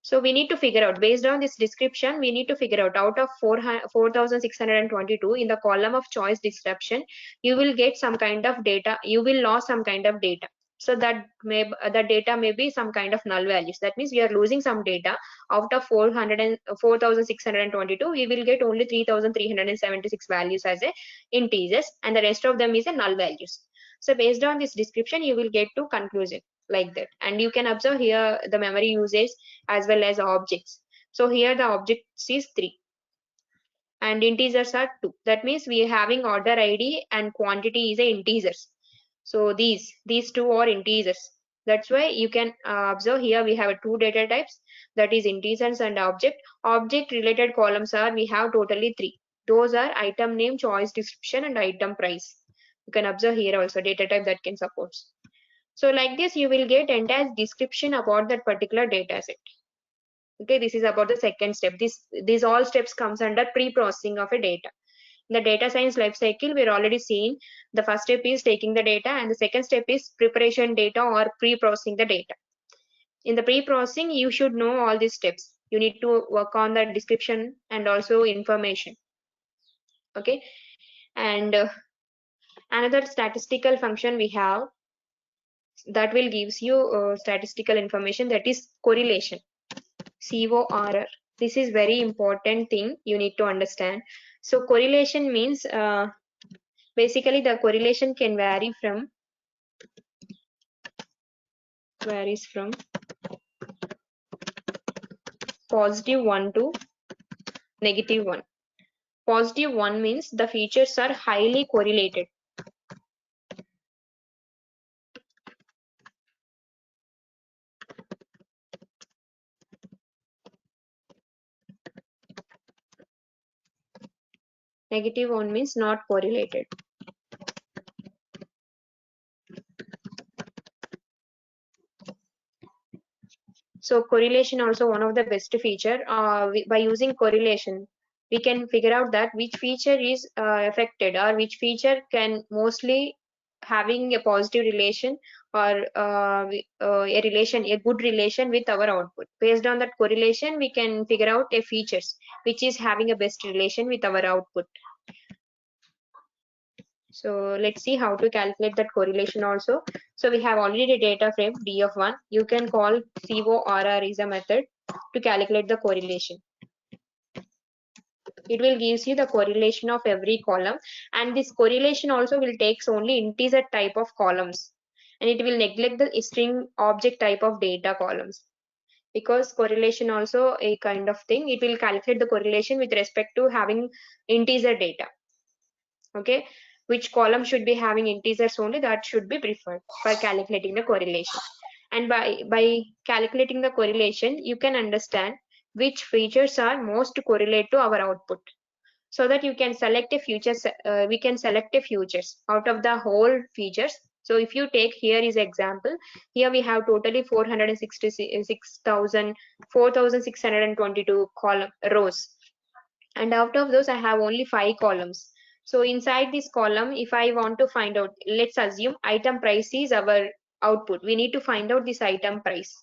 So we need to figure out, based on this description, we need to figure out of 4622 in the column of choice description, you will get some kind of data, you will lose some kind of data. So that the data may be some kind of null values. That means we are losing some data. Out of 4622, we will get only 3376 values as a integers, and the rest of them is a null values. So based on this description, you will get to conclusion like that. And you can observe here the memory usage as well as objects. So here the objects is 3 and integers are 2. That means we are having order ID and quantity is a integers. So these two are integers. That's why you can observe here we have two data types, that is integers and object. Object related columns are, we have totally 3. Those are item name, choice description, and item price. You can observe here also data type that can support. So like this, you will get entire description about that particular data set. Okay, this is about the second step. These all steps comes under pre-processing of a data. In the data science life cycle, we're already seeing the first step is taking the data, and the second step is preparation data or pre-processing the data. In the pre-processing, you should know all these steps. You need to work on the description and also information. Okay, and another statistical function we have that will gives you statistical information, that is correlation. CORR. This is very important thing you need to understand. So correlation means basically the correlation can varies from +1 to -1. +1 means the features are highly correlated. -1 means not correlated. So correlation also one of the best feature. By using correlation, we can figure out that which feature is affected, or which feature can mostly having a positive relation, or a good relation with our output. Based on that correlation, we can figure out a features which is having a best relation with our output. So let's see how to calculate that correlation also. So we have already a data frame DF1. You can call CORR is a method to calculate the correlation. It will gives you the correlation of every column, and this correlation also will takes only integer type of columns, and it will neglect the string object type of data columns. because correlation also a kind of thing. It will calculate the correlation with respect to having integer data. Okay, which column should be having integers only, that should be preferred for calculating the correlation. And by calculating the correlation, you can understand which features are most correlate to our output, so that you can select a features. We can select a features out of the whole features. So if you take here is example, here we have totally 466,622 column rows, and out of those I have only 5 columns. So inside this column, if I want to find out, let's assume item price is our output, we need to find out this item price.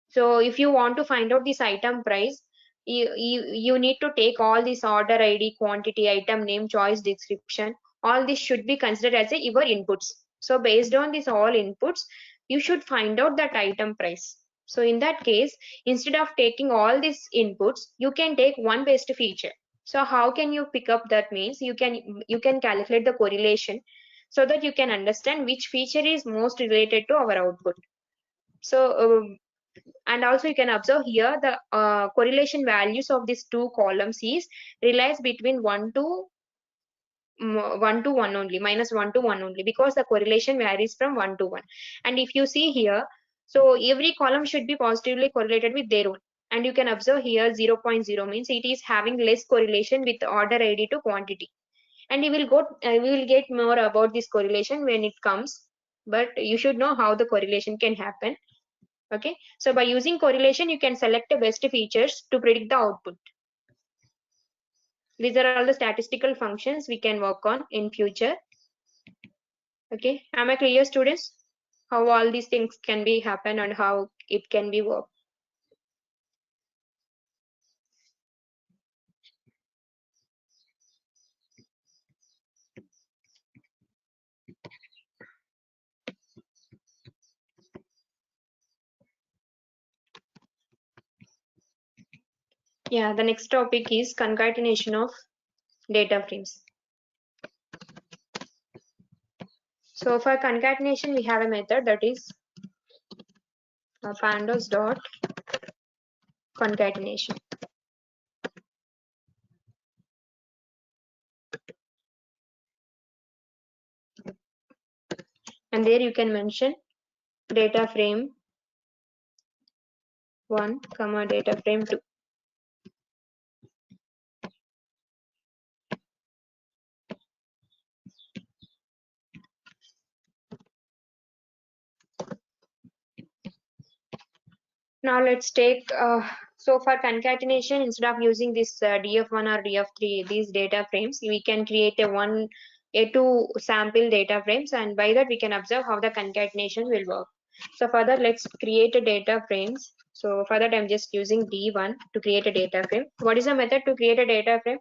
So if you want to find out this item price, you need to take all this order ID, quantity, item name, choice description, all this should be considered as your inputs. So based on these all inputs, you should find out that item price. So in that case, instead of taking all these inputs, you can take one best feature. So how can you pick up that? Means you can calculate the correlation, so that you can understand which feature is most related to our output. So and also you can observe here the correlation values of these two columns is relies between 1 to 1 to 1 only, minus 1 to 1 only, because the correlation varies from 1 to 1. And if you see here, so every column should be positively correlated with their own. And you can observe here 0 0.0 means it is having less correlation with order ID to quantity. And we will get more about this correlation when it comes, but you should know how the correlation can happen. Okay, so by using correlation, you can select the best features to predict the output. These are all the statistical functions we can work on in future. Okay, am I clear, students? How all these things can be happen and how it can be worked. Yeah, the next topic is concatenation of data frames. So for concatenation, we have a method that is pandas dot concatenation. And there you can mention data frame 1 comma data frame 2. Now let's take so for concatenation, instead of using this df1 or df3, these data frames, we can create a two sample data frames, and by that we can observe how the concatenation will work. So for that, let's create a data frames. So for that, I'm just using d1 to create a data frame. What is the method to create a data frame?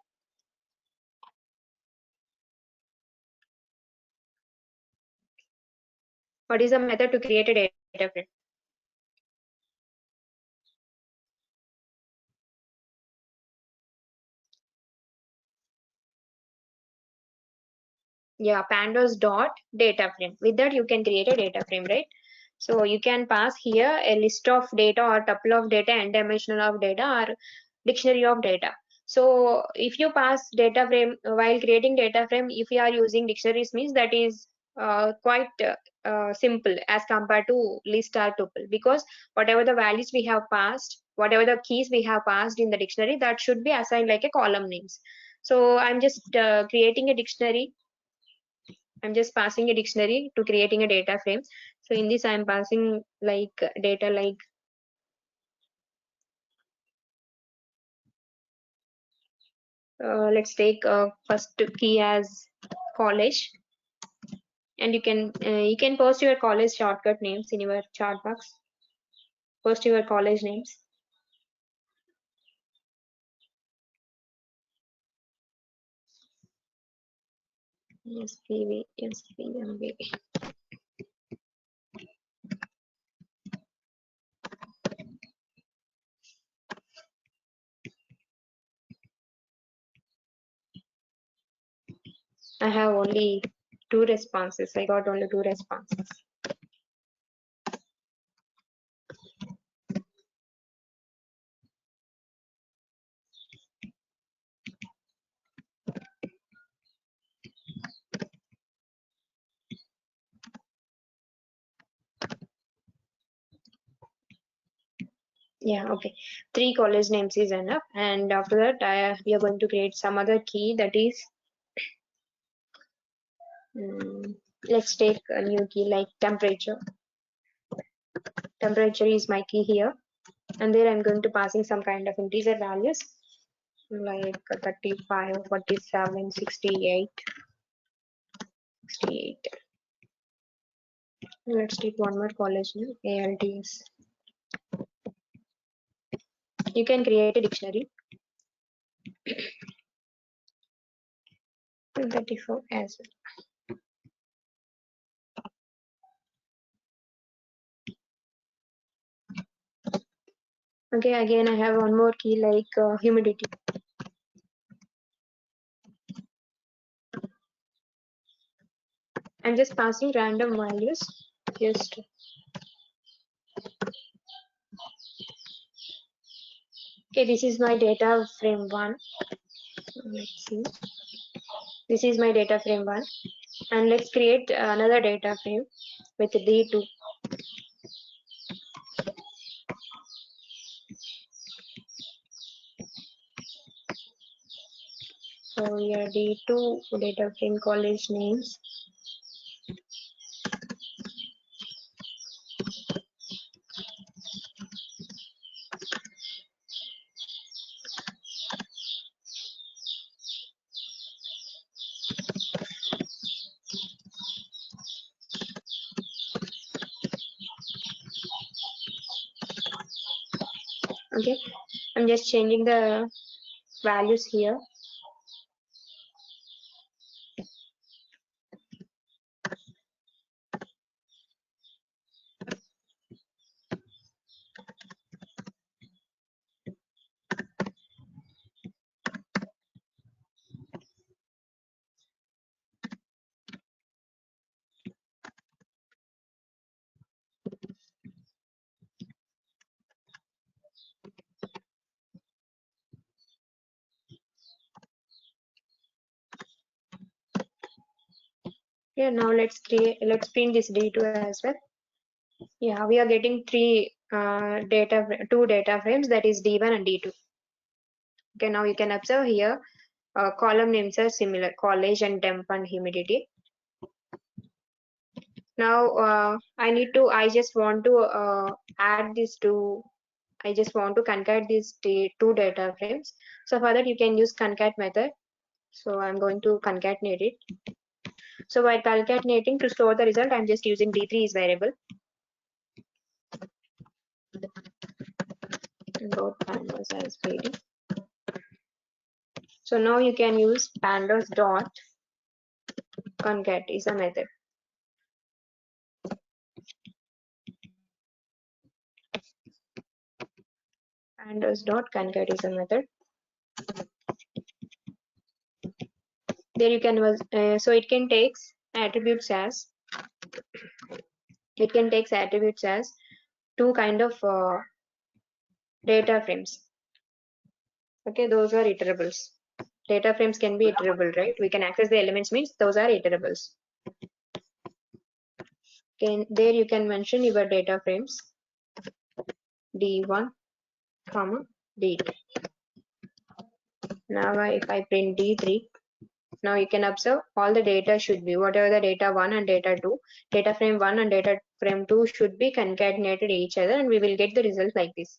What is the method to create a data frame? Yeah, pandas dot data frame. With that, you can create a data frame, right? So you can pass here a list of data or tuple of data, n dimensional of data, or dictionary of data. So if you pass data frame while creating data frame, if you are using dictionaries, means that is quite simple as compared to list or tuple, because whatever the values we have passed, whatever the keys we have passed in the dictionary, that should be assigned like a column names. So I'm just creating a dictionary. I'm just passing a dictionary to creating a data frame. So in this, I'm passing like data like let's take first key as college, and you can post your college shortcut names in your chat box. Post your college names. SPV, SPMV. I have only 2 responses. I got only 2 responses. Yeah, okay. 3 college names is enough. And after that, we are going to create some other key, that is, let's take a new key like temperature. Temperature is my key here. And there I'm going to passing some kind of integer values like 35, 47, 68, 68. Let's take one more college name, ALTS. You can create a dictionary. 34 as well. Okay, again I have one more key like humidity. I'm just passing random values. Just okay, this is my data frame 1. Let's see. This is my data frame 1. And let's create another data frame with D2. So here D2 data frame college names. Okay, I'm just changing the values here. Yeah, now let's print this D2 as well. Yeah, we are getting two data frames, that is D1 and D2. Okay, now you can observe here column names are similar, college and temp and humidity. Now I just want to add these two. I just want to concat these two data frames. So for that you can use concat method. So I'm going to concatenate it. So while concatenating, to store the result, I'm just using D3 is variable. Dot pandas as PD. So now you can use pandas dot concat is a method. Pandas dot concat is a method. There you can so it can takes attributes as two kind of data frames. Okay, those are iterables. Data frames can be iterable, right? We can access the elements, means those are iterables. Okay, there you can mention your data frames D1, comma D2. Now if I print D3, now you can observe all the data should be whatever the data 1 and data 2, data frame 1 and data frame 2 should be concatenated each other, and we will get the result like this.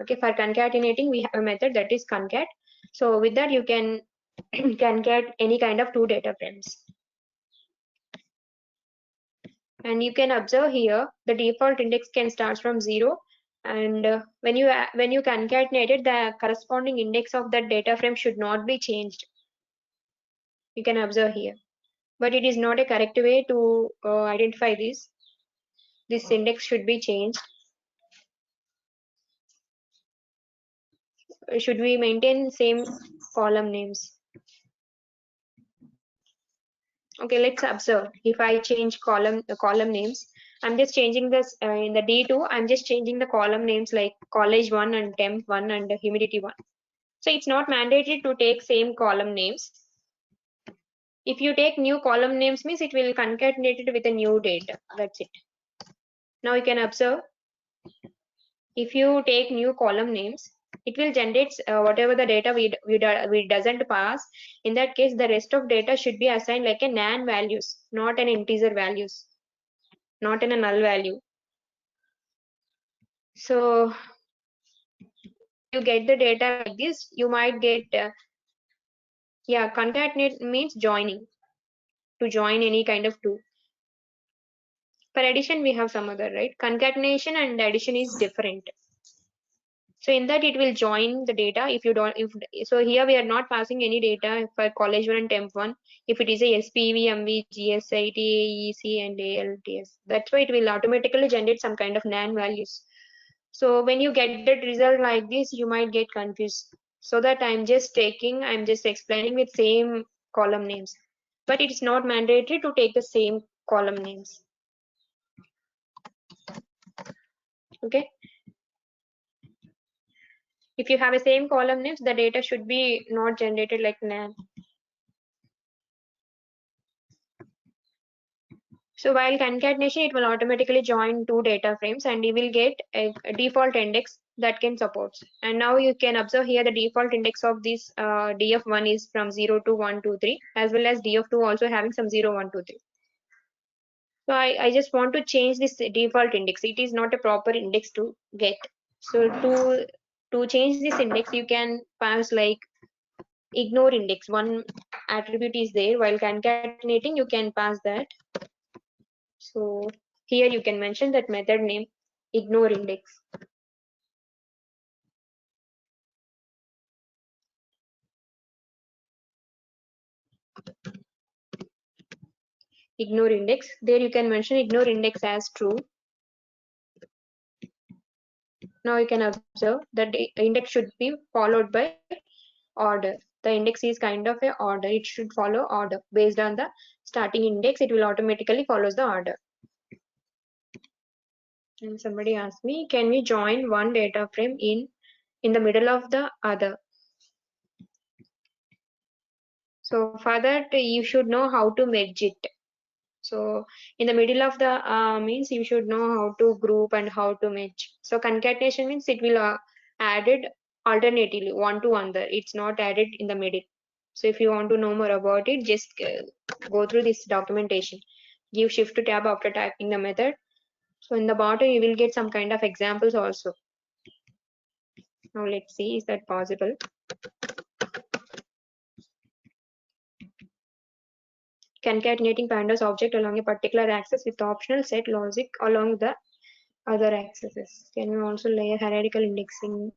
Okay, for concatenating we have a method, that is concat. So with that you can concat any kind of two data frames. And you can observe here the default index can start from 0, and when you concatenate it, the corresponding index of that data frame should not be changed. You can observe here, but it is not a correct way to identify this. This index should be changed. Should we maintain same column names? Okay, let's observe. If I change column names, I'm just changing this in the D2. I'm just changing the column names like college 1 and temp 1 and humidity 1. So it's not mandatory to take same column names. If you take new column names, means it will concatenate it with a new data. That's it. Now you can observe if you take new column names, it will generate whatever the data we doesn't pass. In that case, the rest of data should be assigned like a nan values, not an integer values, not in a null value. So you get the data like this, you might get yeah, concatenate means joining, to join any kind of two. For addition we have some other, right? Concatenation and addition is different. So in that it will join the data. If you don't, if so, here we are not passing any data for college one and temp one. If it is a SPV, MV, GSIT, AEC, and ALTS, that's why it will automatically generate some kind of nan values. So when you get that result like this, you might get confused. So that I'm just explaining with same column names, but it's not mandatory to take the same column names. Okay. If you have a same column names, the data should be not generated like nan. So while concatenation, it will automatically join two data frames and you will get a default index that can support. And now you can observe here the default index of this df1 is from 0 to 1, 2, 3, as well as df2 also having some 0, 1, 2, 3. So I just want to change this default index. It is not a proper index to get. So to change this index, you can pass like ignore index. One attribute is there, while concatenating you can pass that. So here you can mention that method name ignore index. Ignore index. There you can mention ignore index as true. Now you can observe that the index should be followed by order. The index is kind of a order. It should follow order. Based on the starting index, it will automatically follows the order. And somebody asked me, can we join one data frame in the middle of the other? So for that, you should know how to merge it. So in the middle of the means you should know how to group and how to merge. So concatenation means it will added alternatively one to another. It's not added in the middle. So if you want to know more about it, just go through this documentation. Give shift to tab after typing the method. So in the bottom you will get some kind of examples also. Now let's see, is that possible? Concatenating pandas object along a particular axis with optional set logic along the other axes. Can you also layer hierarchical indexing?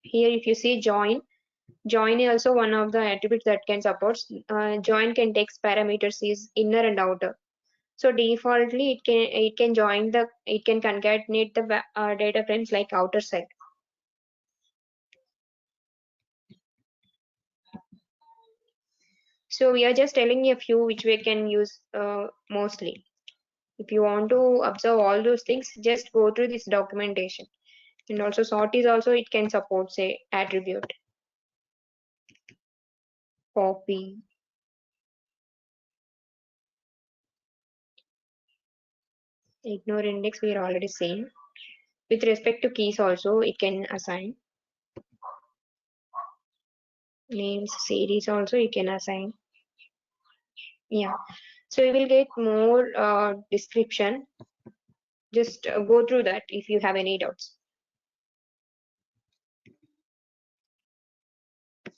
Here if you see join is also one of the attributes that can support. Join can take parameters is inner and outer. So defaultly it can concatenate the data frames like outer side. So we are just telling a few which we can use mostly. If you want to observe all those things, just go through this documentation. And also sort is also it can support say attribute. Copy. Ignore index we are already seen. With respect to keys also it can assign. Names series also you can assign. Yeah. So you will get more description. Just go through that if you have any doubts.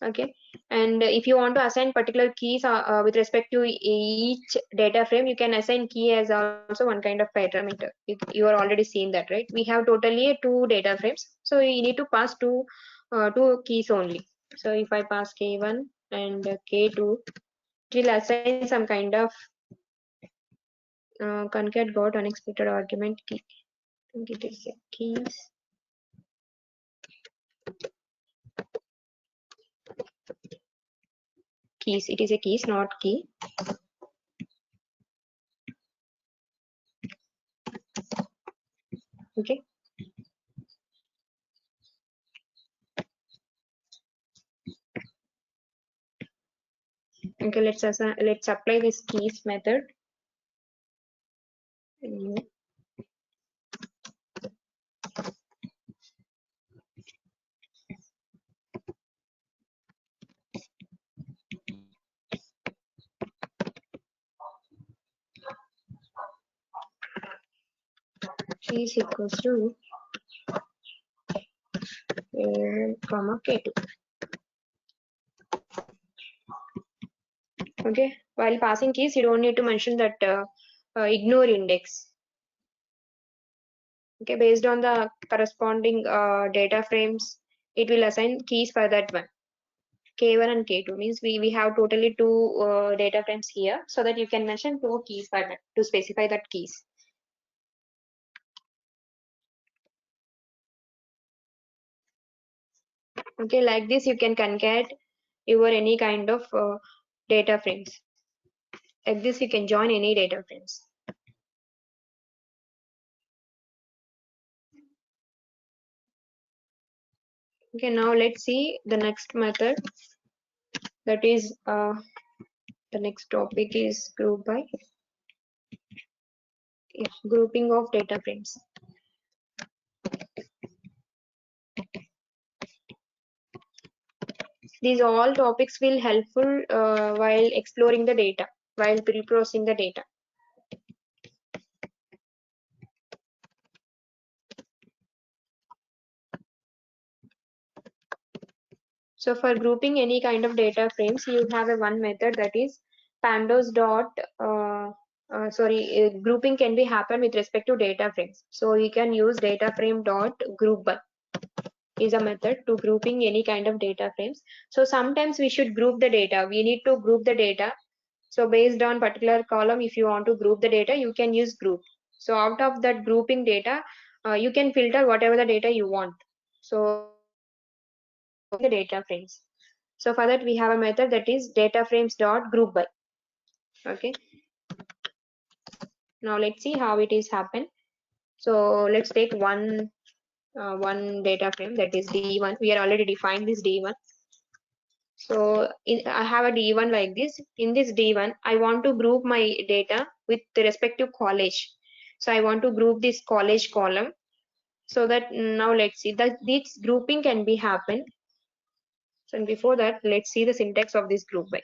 Okay. And if you want to assign particular keys with respect to each data frame, you can assign key as also one kind of parameter. You are already seen that, right? We have totally two data frames, so you need to pass two keys only. So if I pass k1 and k2, it will assign some kind of concat got unexpected argument key. I think it is a keys. Keys. It is a keys, not key. Okay. Okay. Let's apply this keys method. G is equals to A1, comma K2. Okay, while passing keys, you don't need to mention that ignore index. Okay, based on the corresponding data frames, it will assign keys for that one. K1 and K2 means we have totally two data frames here, so that you can mention two keys for that to specify that keys. Okay, like this you can concat your any kind of data frames. Like this you can join any data frames. Okay, now let's see the next method. That is the next topic is group by grouping of data frames. These all topics will helpful while exploring the data, while pre-processing the data. So for grouping any kind of data frames, you have a one method that is pandas dot grouping can be happen with respect to data frames. So you can use data frame dot group by is a method to grouping any kind of data frames. So sometimes we should group the data. We need to group the data. So based on particular column, if you want to group the data, you can use group. So out of that grouping data, you can filter whatever the data you want. So the data frames. So for that we have a method that is data frames dot group by. Okay. Now let's see how it is happen. So let's take one data frame that is D1. We are already defined this D1. So I have a D1 like this. In this D1, I want to group my data with respect to college. So I want to group this college column. So that now let's see that this grouping can be happen. So before that, let's see the syntax of this group by.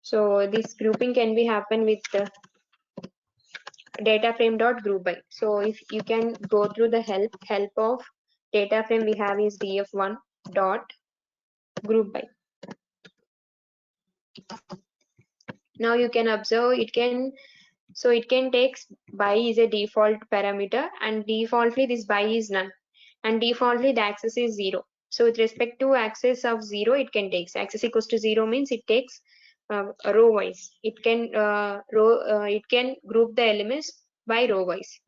So this grouping can be happen with data frame dot group by. So if you can go through the help of data frame we have is df1 dot group by. Now you can observe it can take by is a default parameter, and defaultly this by is none, and defaultly the access is 0. So with respect to access of 0, it can take access equals to 0 means it takes row wise. It can it can group the elements by row wise,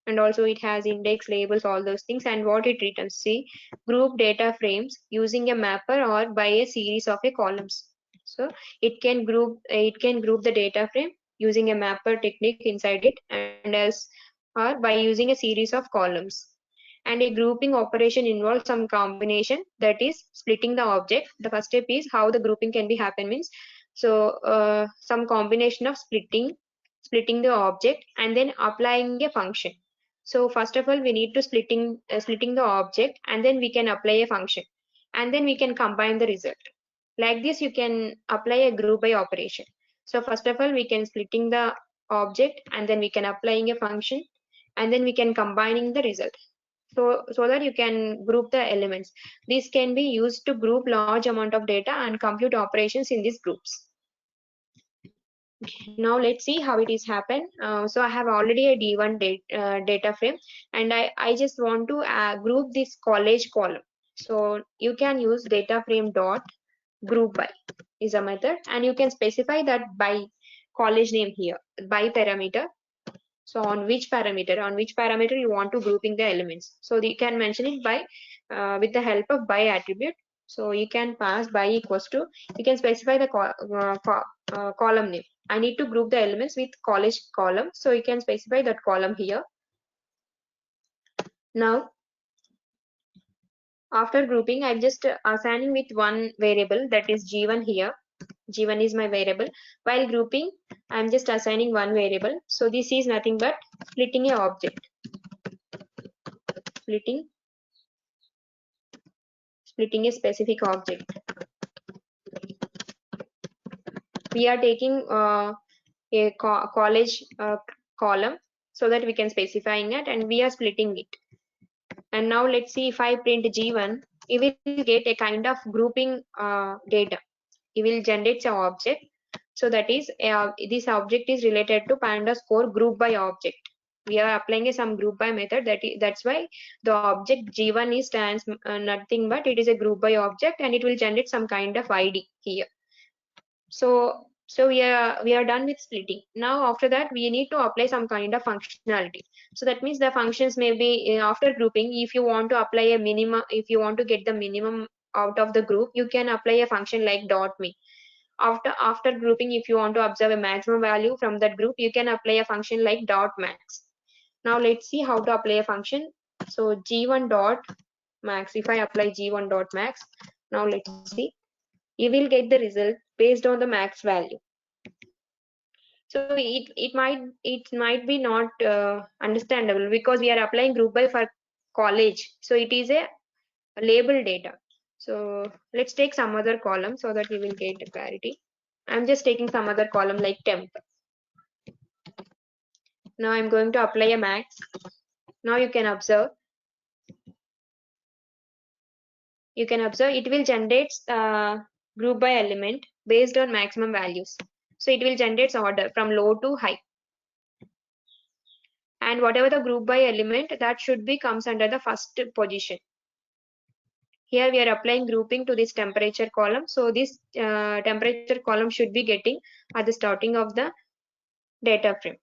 and also it has index labels, all those things. And what it returns, see, group data frames using a mapper or by a series of a columns. So it can group the data frame using a mapper technique inside it, and as or by using a series of columns. And a grouping operation involves some combination, that is splitting the object. The first step is how the grouping can be happen means, so some combination of splitting the object and then applying a function. So first of all, we need to splitting the object, and then we can apply a function, and then we can combine the result. Like this, you can apply a group by operation. So first of all, we can splitting the object, and then we can applying a function, and then we can combining the result. So that you can group the elements. This can be used to group large amount of data and compute operations in these groups. Now let's see how it is happen. So I have already a D1 data frame, and I just want to group this college column. So you can use data frame dot group by is a method, and you can specify that by college name here, by parameter. So on which parameter you want to grouping the elements. So you can mention it by with the help of by attribute. So you can pass by equals to, you can specify the column name. I need to group the elements with college column. So you can specify that column here. Now, after grouping, I'm just assigning with one variable, that is G1 here. G1 is my variable. While grouping, I'm just assigning one variable. So this is nothing but splitting a object. Splitting a specific object. We are taking a college column so that we can specifying it, and we are splitting it. And now let's see, if I print G1, it will get a kind of grouping data. It will generate an object. So that is this object is related to pandas core group by object. We are applying some group by method. That's why the object G1 is stands nothing but it is a group by object, and it will generate some kind of ID here. So we are done with splitting. Now after that we need to apply some kind of functionality. So that means the functions may be after grouping. If you want to apply a minimum, if you want to get the minimum out of the group, you can apply a function like dot min. After grouping, if you want to observe a maximum value from that group, you can apply a function like dot max. Now let's see how to apply a function. So G1 dot max, if I apply G1 dot max, now let's see, you will get the result based on the max value. So it might be not understandable because we are applying group by for college. So it is a label data. So let's take some other column so that we will get clarity. I'm just taking some other column like temp. Now I'm going to apply a max. Now you can observe it will generate group by element based on maximum values. So it will generate order from low to high. And whatever the group by element, that should be comes under the first position. Here we are applying grouping to this temperature column. So this temperature column should be getting at the starting of the data frame.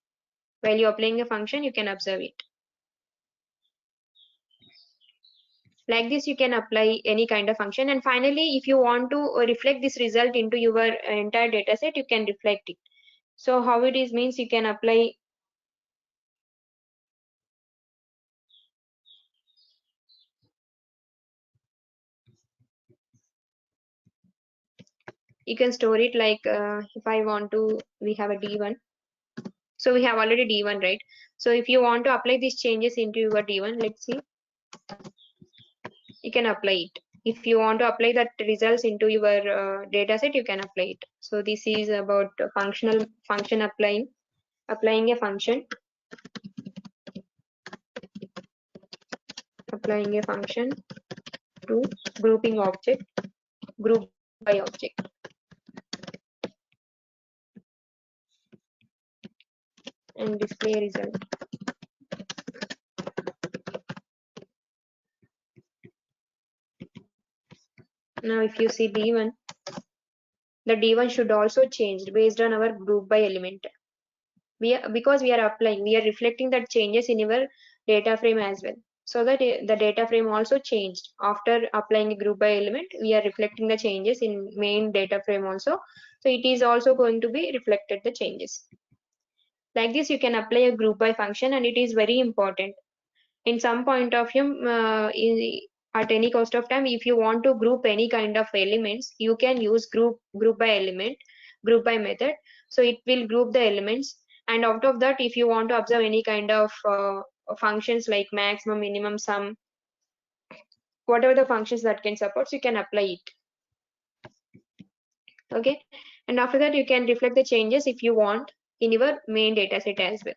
While you're applying a function, you can observe it. Like this, you can apply any kind of function. And finally, if you want to reflect this result into your entire data set, you can reflect it. So how it is means you can apply. You can store it like if I want to, we have a D1. So we have already D1, right? So if you want to apply these changes into your D1, let's see, you can apply it. If you want to apply that results into your data set, you can apply it. So this is about function applying a function, to grouping object, group by object. And display result. Now if you see D1, the D1 should also change based on our group by element. Because we are reflecting that changes in our data frame as well. So that the data frame also changed after applying a group by element. We are reflecting the changes in main data frame also. So it is also going to be reflected the changes. Like this, you can apply a group by function, and it is very important. In some point of view, at any cost of time, if you want to group any kind of elements, you can use group by element, group by method. So it will group the elements, and out of that, if you want to observe any kind of functions like maximum, minimum, sum, whatever the functions that can support, you can apply it. Okay, and after that, you can reflect the changes if you want in your main data set as well.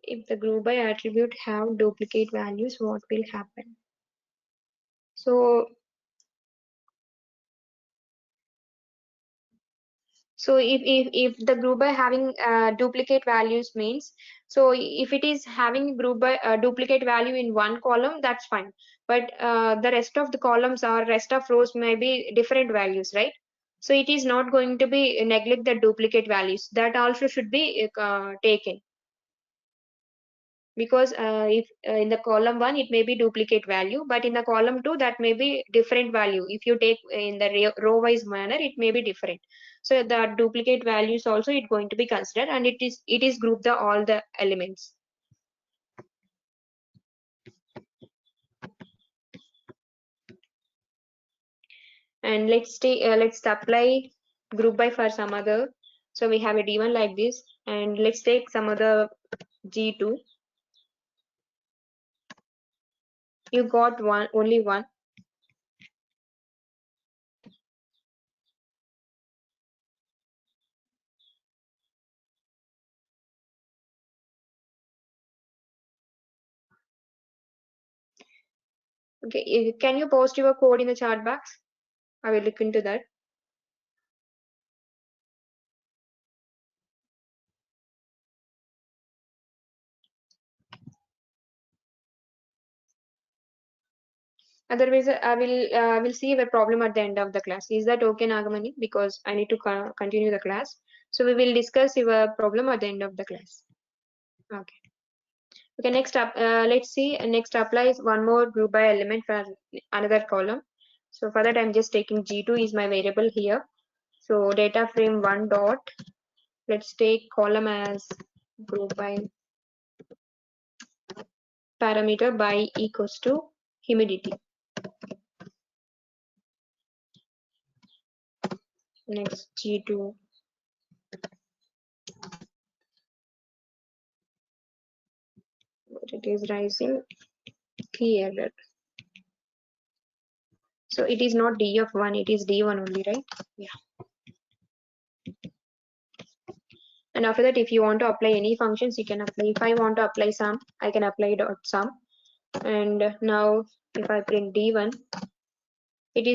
If the group by attribute have duplicate values, what will happen? So if the group by having duplicate values means, so if it is having group by duplicate value in one column, that's fine. But the rest of the columns or rest of rows may be different values, right? So it is not going to be neglect the duplicate values. That also should be taken. Because if in the column 1 it may be duplicate value, but in the column 2 that may be different value. If you take in the row wise manner, it may be different. So the duplicate values also it going to be considered, and it is group the all the elements. And let's apply group by for some other. So we have a D1 like this, and let's take some other G2. You got only one. Okay, can you post your code in the chat box? I will look into that. Otherwise, I will see a problem at the end of the class. Is that okay, Nagamani? Because I need to continue the class. So we will discuss your problem at the end of the class. Okay. Okay. Next up, let's see. Next applies one more group by element for another column. So for that, I'm just taking G2 is my variable here. So data frame one dot. Let's take column as group by parameter by equals to humidity. Next G2. It is rising, key error. So it is not D of 1, it is D1 only, right? Yeah. And after that, if you want to apply any functions, you can apply. If I want to apply sum, I can apply dot sum. And now if I print D1, it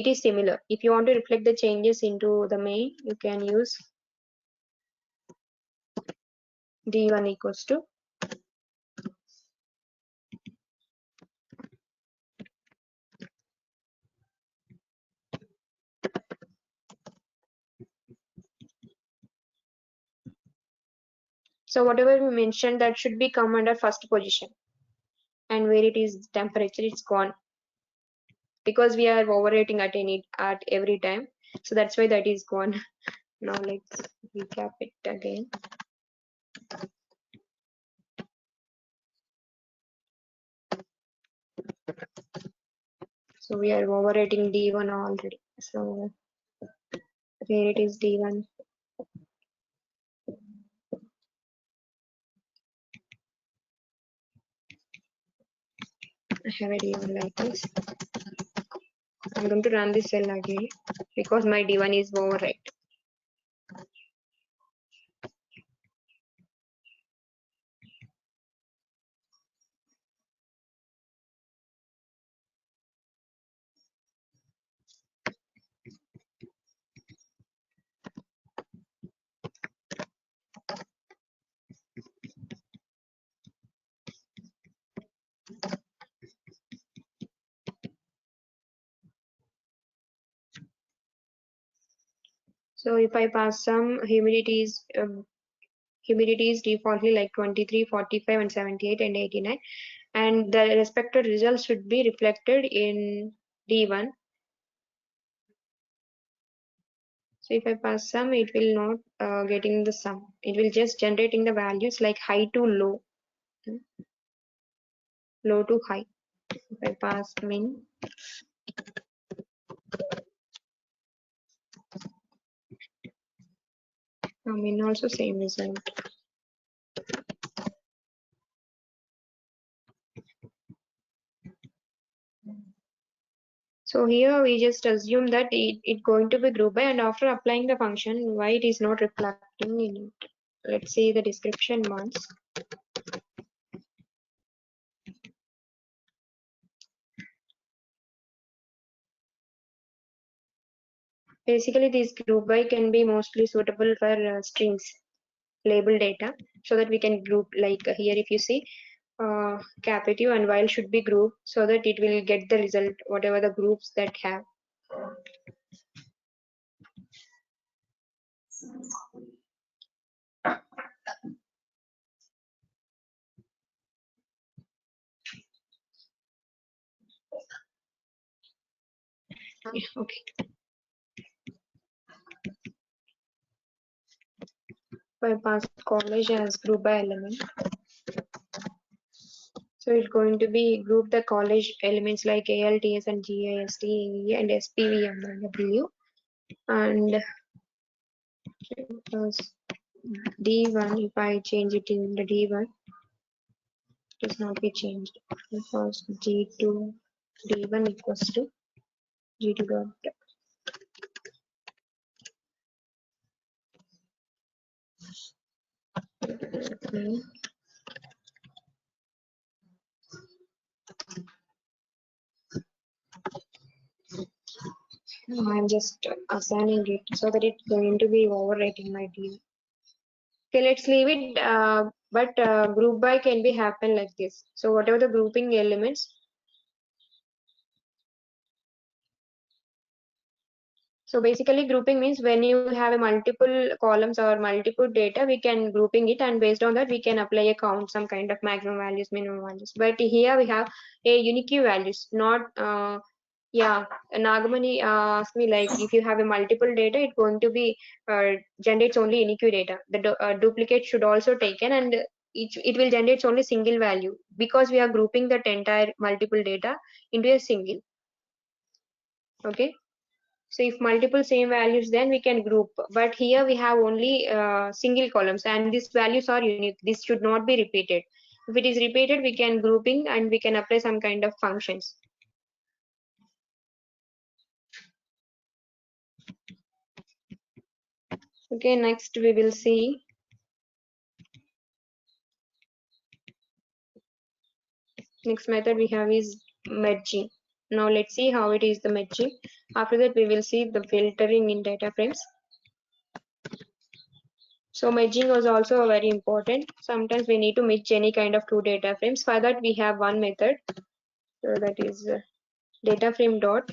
is similar. If you want to reflect the changes into the main, you can use D1 equals to. So whatever we mentioned, that should be come under first position. And where it is temperature, it's gone. Because we are overrating at every time. So that's why that is gone. Now let's recap it again. So we are overrating D1 already. So where it is D1. I have a D1 like this. I'm going to run this cell again because my D1 is override. So if I pass some humidities defaultly like 23, 45, and 78 and 89, and the respected results should be reflected in D1. So if I pass sum, it will not getting the sum. It will just generating the values like high to low, low to high. If I pass min, min also same result. So here we just assume that it going to be group by, and after applying the function, why it is not reflecting in it. Let's see the description once. Basically, this group by can be mostly suitable for strings, label data, so that we can group like here if you see capacitive and while should be grouped so that it will get the result whatever the groups that have. Yeah, okay. I passed college as group by element. So it's going to be group the college elements like ALTS and GIST, AE and SPV and W. And D1, if I change it in the D1, it does not be changed because G2 D1 equals to G2 dot. Okay. I'm just assigning it so that it's going to be overwriting my D. Okay, let's leave it. But group by can be happen like this. So whatever the grouping elements. So basically grouping means when you have a multiple columns or multiple data, we can grouping it, and based on that we can apply a count, some kind of maximum values, minimum values. But here we have a unique values, not yeah. Nagamani asked me like if you have a multiple data, it's going to be generates only unique data. The duplicate should also taken, and it will generate only single value because we are grouping that entire multiple data into a single. Okay. So if multiple same values, then we can group. But here we have only single columns, and these values are unique. This should not be repeated. If it is repeated, we can grouping and we can apply some kind of functions. Okay, next we will see next method we have is merging. Now let's see how it is the merging. After that, we will see the filtering in data frames. So merging was also very important. Sometimes we need to merge any kind of two data frames. For that, we have one method. So that is data frame dot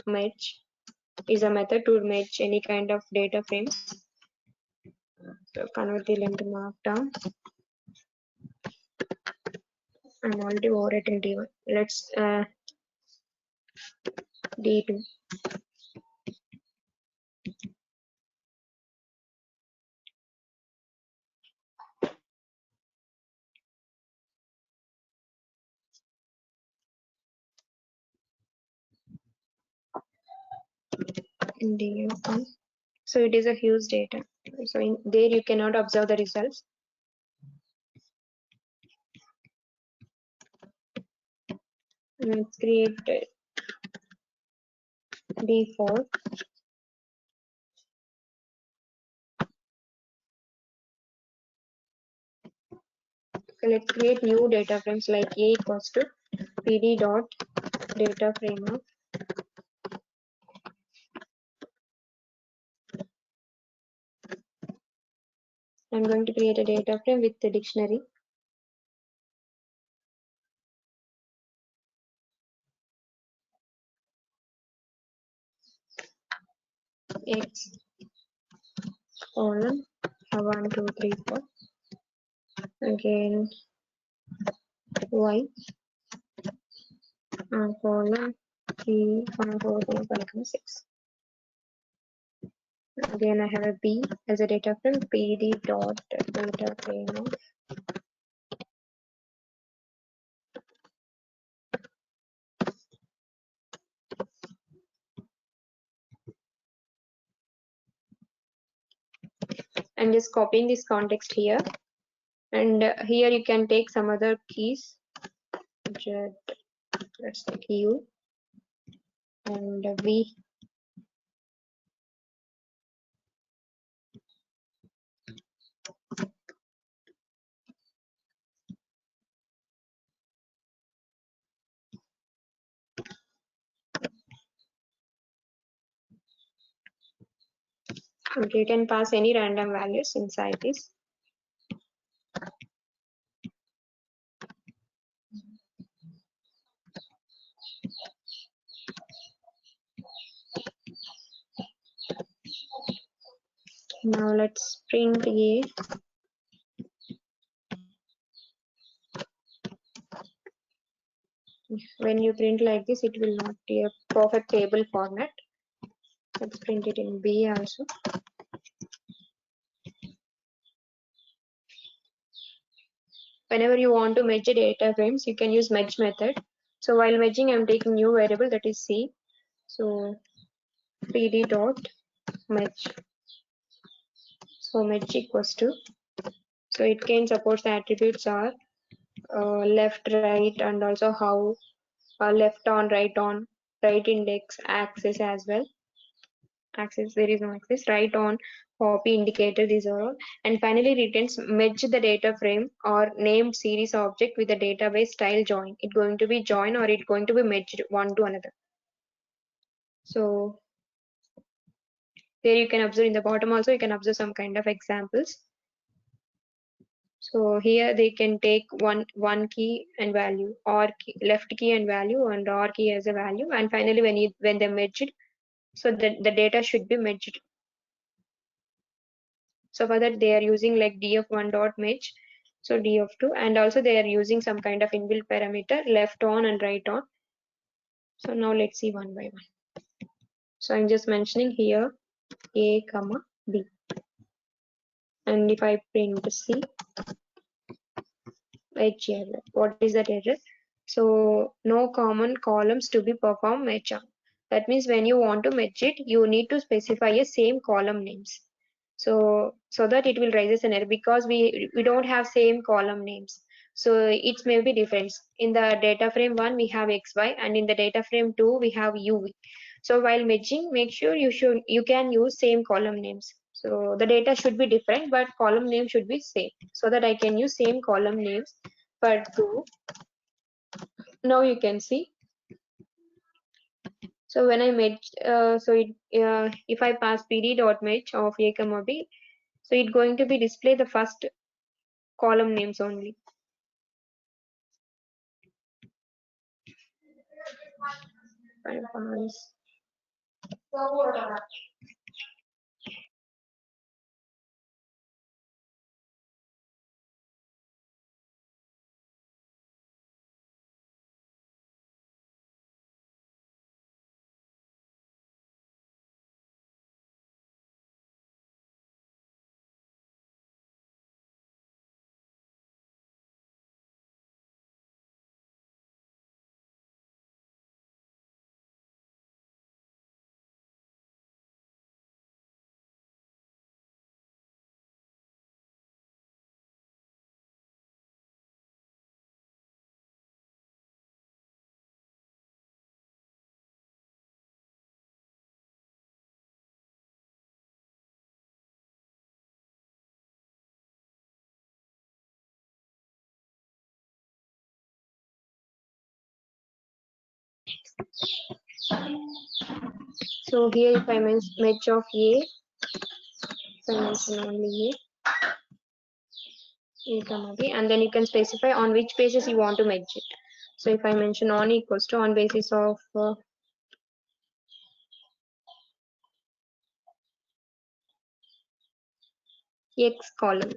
merge is a method to merge any kind of data frames. So convert the length markdown. I'm already overwritten D1. Let's D2. D1. So it is a huge data. So in there you cannot observe the results. Let's create D4. So let's create new data frames like A equals to PD dot data frame of I'm going to create a data frame with the dictionary. X column 1, 2, 3, 4. Again Y column 3, 5, 4, 5, 6. Again I have a B as a data frame, PD dot data frame of I'm just copying this context here, and here you can take some other keys. Let's take U and V. Okay, you can pass any random values inside this. Now let's print A. When you print like this, it will not be a perfect table format. Let's print it in B also. Whenever you want to merge data frames, you can use merge method. So while merging, I'm taking new variable, that is C. So pd dot merge. So merge equals to, so it can support the attributes are left, right, and also how, left on, right index, axis as well. Axis, there is no axis, right on, copy, indicator, these are all. And finally returns merge the data frame or named series object with the database style join. It's going to be join or it's going to be merged one to another. So there you can observe in the bottom also, you can observe some kind of examples. So here they can take one key and value, or key, left key and value, and or key as a value, and finally when they merge it, so the data should be merged. So for that they are using like df1 dot merge, so df2, and also they are using some kind of inbuilt parameter left on and right on. So now let's see one by one. So I'm just mentioning here a comma b, and if I print c, H error. What is that error? So no common columns to be performed match on. That means when you want to match it, you need to specify a same column names. So that it will raise an error because we don't have same column names. So it may be different. In the data frame 1 we have XY, and in the data frame 2 we have UV. So while matching, make sure you can use same column names. So the data should be different, but column name should be same, so that I can use same column names for 2. Now you can see. So when I match, if I pass pd dot match of a comma b, so it's going to be display the first column names only. So here if I match of a, if I mention only a comma b, and then you can specify on which basis you want to match it. So if I mention on equals to on basis of x column,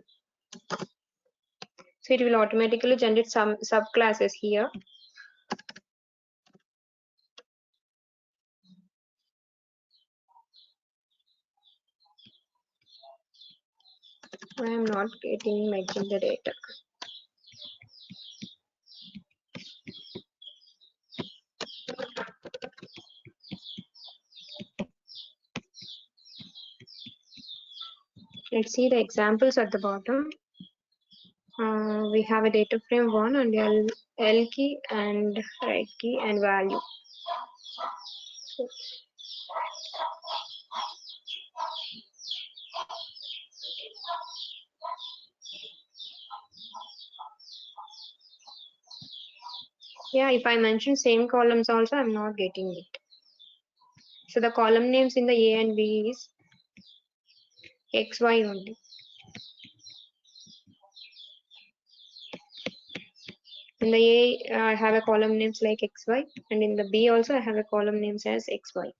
so it will automatically generate some subclasses here. I am not getting matching the data. Let's see the examples at the bottom. We have a data frame 1 and L key and right key and value. So, yeah, if I mention same columns also, I'm not getting it. So the column names in the A and B is XY only. In the A, I have a column names like XY, and in the B also I have a column names as XY.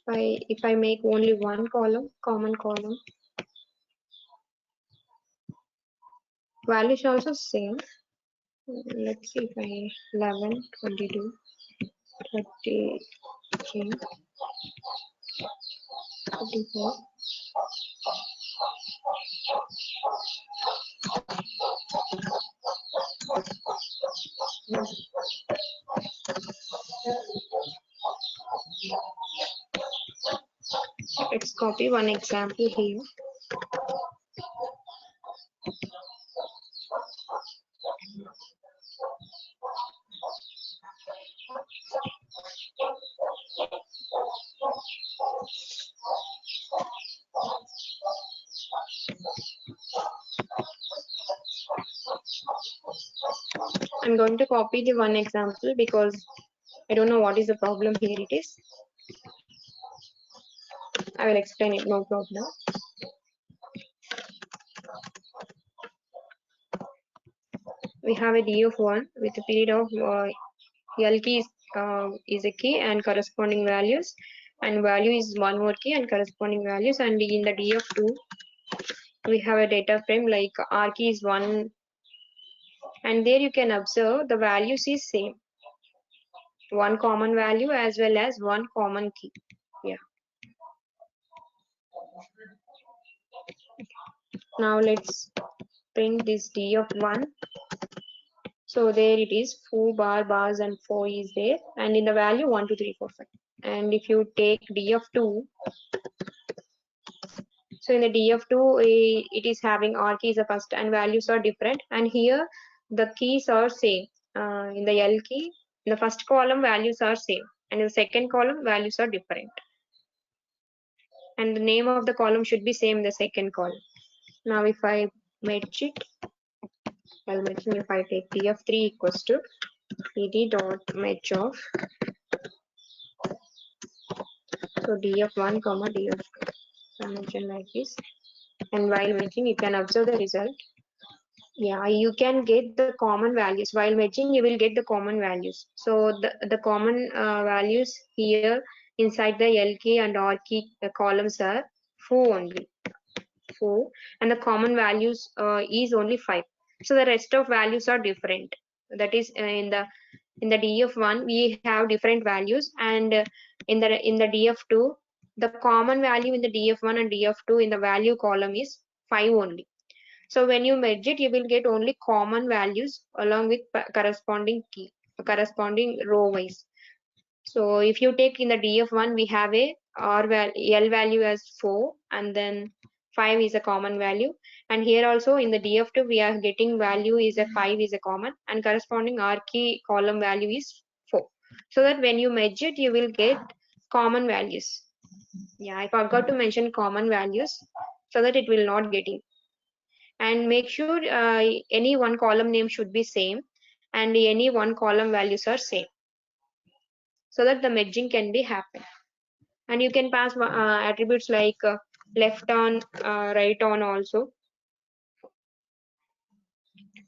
If I make only one column, common column, Value is also same. Let's see if I 11, 22, 33, 34. Let's copy one example here. I'm going to copy the one example because I don't know what is the problem here. It is. I will explain it, no problem. We have a D of 1 with a period of L key is a key and corresponding values, and value is one more key and corresponding values, and in the D of 2 we have a data frame like R key is 1, and there you can observe the values is same, one common value as well as one common key. Yeah. Now let's print this D of 1. So there it is, 4 bars and 4 is there, and in the value 1 2 3 4 5. And if you take D of 2, so in the D of 2 it is having R keys the first and values are different, and here the keys are same. In the L key, in the first column values are same, and in the second column values are different, and the name of the column should be same in the second column. Now if I merge it, I'll mention if I take D of 3 equals to ed dot merge of, so D of 1 comma D of 2. I mention like this, and while merging you can observe the result. Yeah, you can get the common values while merging. You will get the common values. So the common values here inside the L key and R key columns are 4 only, 4, and the common values is only 5. So the rest of values are different. That is in the D of 1 we have different values, and in the D of 2 the common value in the D of 1 and D of 2 in the value column is 5 only. So when you merge it, you will get only common values along with corresponding key, corresponding row wise. So if you take in the D of 1, we have a L value as 4, and then 5 is a common value. And here also in the D of 2, we are getting value is a 5 is a common, and corresponding R key column value is 4. So that when you merge it, you will get common values. Yeah, I forgot to mention common values so that it will not get in. And make sure any one column name should be same and any one column values are same, so that the merging can be happen. And you can pass attributes like left on, right on also.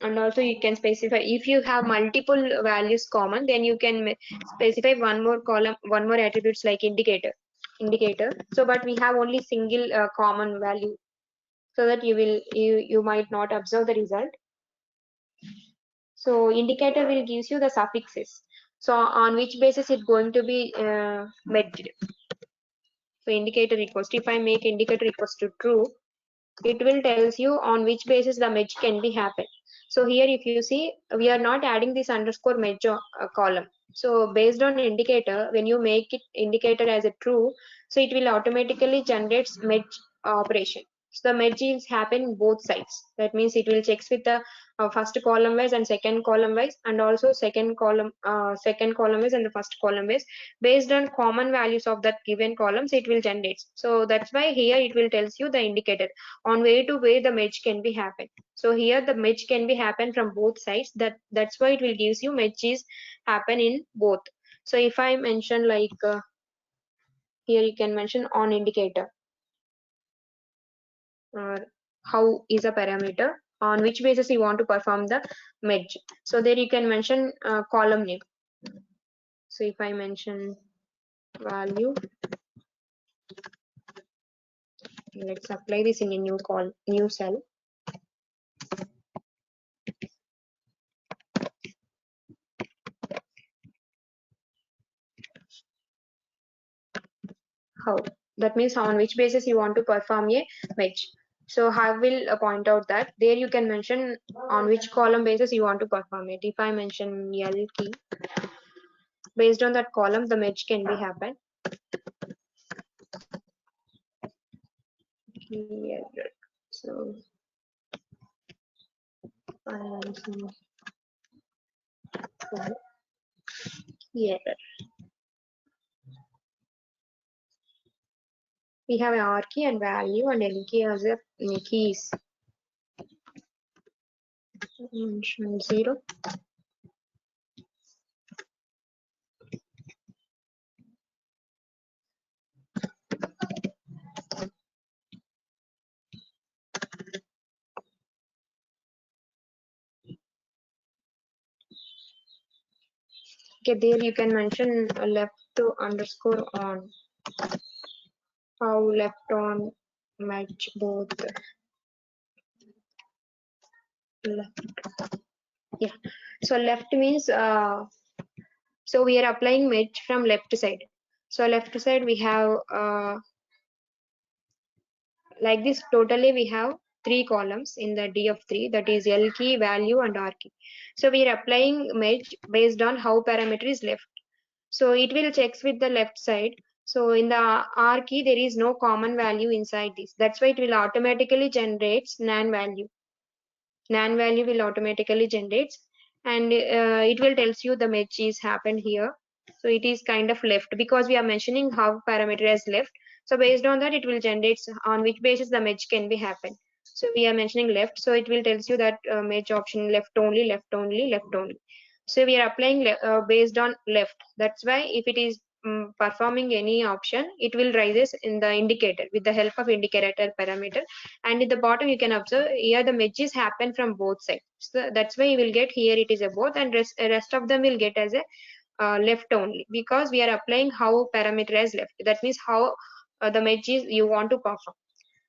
And also you can specify if you have multiple values common, then you can specify one more column, one more attributes like indicator. So but we have only single common value, so that you might not observe the result. So indicator will gives you the suffixes. So on which basis it's going to be merged. So indicator equals to, if I make indicator equals to true, it will tells you on which basis the merge can be happen. So here if you see, we are not adding this underscore merge column. So based on indicator, when you make it indicator as a true, so it will automatically generate merge operation. So the merge is happen both sides. That means it will checks with the first column wise and second column wise, and also second column wise and the first column wise. Based on common values of that given columns, it will generate. So that's why here it will tells you the indicator on way to way the merge can be happen. So here the merge can be happen from both sides. That's why it will gives you merge is happen in both. So if I mention like here you can mention on indicator, how is a parameter on which basis you want to perform the merge. So there you can mention column name. So if I mention value, let's apply this in a new cell. how. That means on which basis you want to perform a match. So I will point out that there you can mention on which column basis you want to perform it. If I mention L key, based on that column, the match can be happen. Here. So here we have an R key and value and L key as a keys. Mention 0. Okay, there you can mention left to underscore on. How left on match both left. Yeah. So left means so we are applying match from left side. So left side we have like this. Totally we have 3 columns in the D of 3, that is L key, value and R key. So we are applying match based on how parameter is left. So it will checks with the left side. So in the R key there is no common value inside this. That's why it will automatically generates NaN value. NaN value will automatically generate, and it will tells you the match is happened here. So it is kind of left because we are mentioning how parameter is left. So based on that it will generate on which basis the match can be happen. So we are mentioning left, so it will tells you that match option left only, left only, left only. So we are applying based on left. That's why if it is performing any option, it will rises in the indicator with the help of indicator parameter. And in the bottom you can observe here the matches happen from both sides. So that's why you will get here it is a both, and rest of them will get as a left only, because we are applying how parameter is left. That means how the matches you want to perform.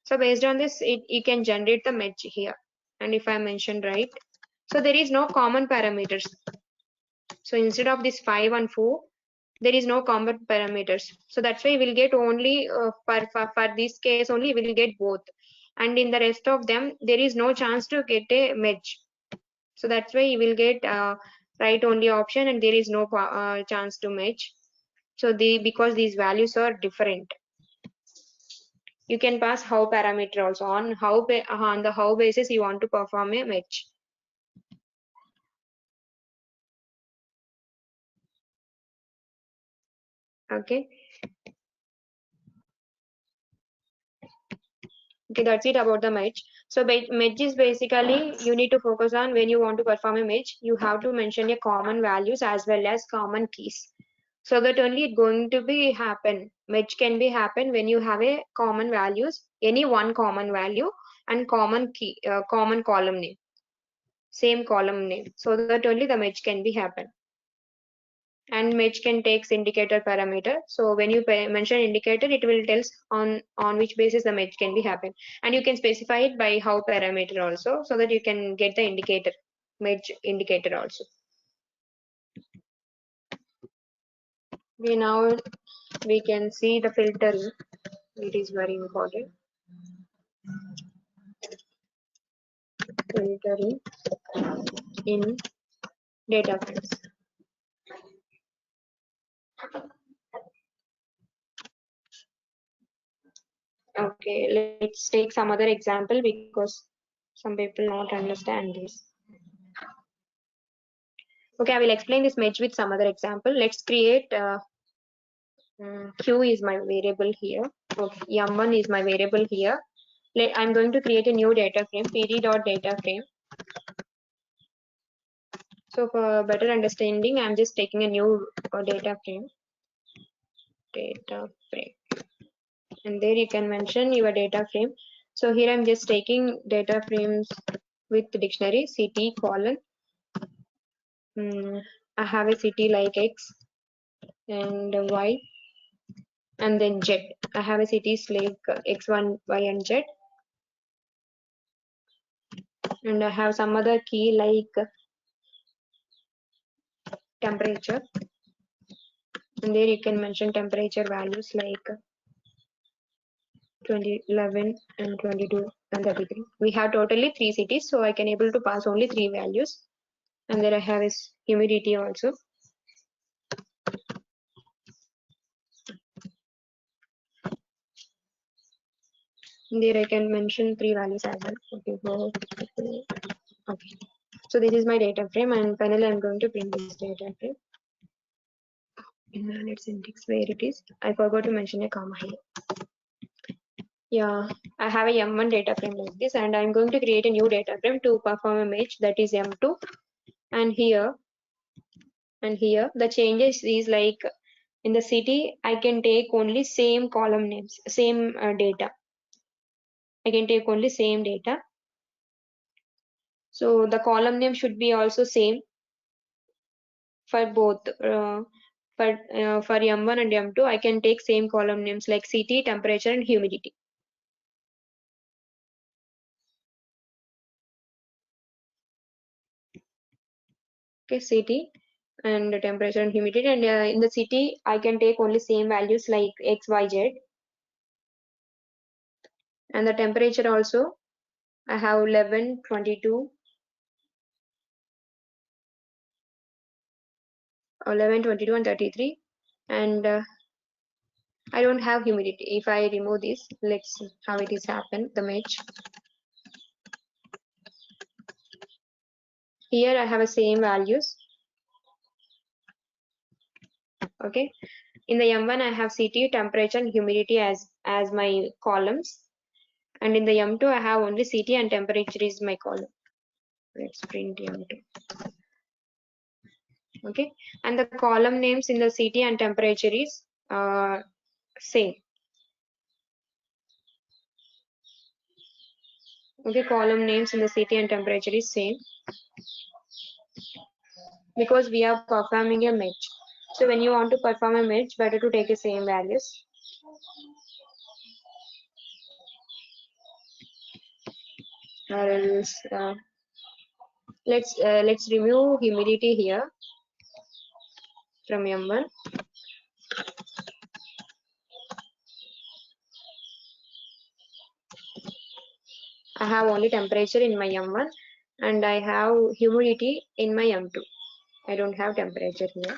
So based on this you can generate the match here. And if I mention right, so there is no common parameters. So instead of this 5 and 4, there is no common parameters. So that's why we'll get only for this case only we will get both, and in the rest of them there is no chance to get a match. So that's why you will get right only option, and there is no chance to match. So because these values are different, you can pass how parameter also on on the how basis you want to perform a match. Okay. Okay, that's it about the match. So match is basically you need to focus on when you want to perform a match, you have to mention your common values as well as common keys. So that only it going to be happen. Match can be happen when you have a common values, any one common value and common key, common column name, same column name. So that only the match can be happen. And match can takes indicator parameter. So when you mention indicator, it will tells on which basis the match can be happen, and you can specify it by how parameter also, so that you can get the indicator, match indicator also. Now we can see the filtering. It is very important. Filtering in data frames. Okay, let's take some other example because some people not understand this. Okay, I will explain this match with some other example. Let's create Q is my variable here. Okay, yum1 is my variable here. I'm going to create a new data frame, pd.data frame. So for better understanding, I'm just taking a new data frame. And there you can mention your data frame. So here I'm just taking data frames with the dictionary ct colon. I have a ct like x and y, and then z. I have a cities like x1, y, and z. And I have some other key like temperature, and there you can mention temperature values like 11 and 22 and 33. We have totally 3 cities, so I can able to pass only 3 values. And there I have is humidity also. There I can mention 3 values as well. Okay. So this is my data frame, and finally I'm going to print this data frame. Let's index where it is. I forgot to mention a comma here. Yeah, I have a M1 data frame like this, and I'm going to create a new data frame to perform a match, that is M2. And here the changes is like in the city I can take only same column names, same data. I can take only same data. So the column name should be also same for both. For M1 and M2, I can take same column names like city, temperature, and humidity. Okay, city and temperature and humidity, and in the city I can take only same values like X, Y, Z, and the temperature also I have 11, 22, 11, 22, and 33, and I don't have humidity. If I remove this, let's see how it is happen, the match. Here I have the same values. Okay, in the M1 I have city, temperature, and humidity as my columns, and in the M2 I have only city and temperature is my column. Let's print M2. Okay, and the column names in the city and temperature is same. Okay, column names in the city and temperature is same because we are performing a match. So when you want to perform a match, better to take the same values. Or else, let's remove humidity here from M1. I have only temperature in my M1 and I have humidity in my M2. I don't have temperature here.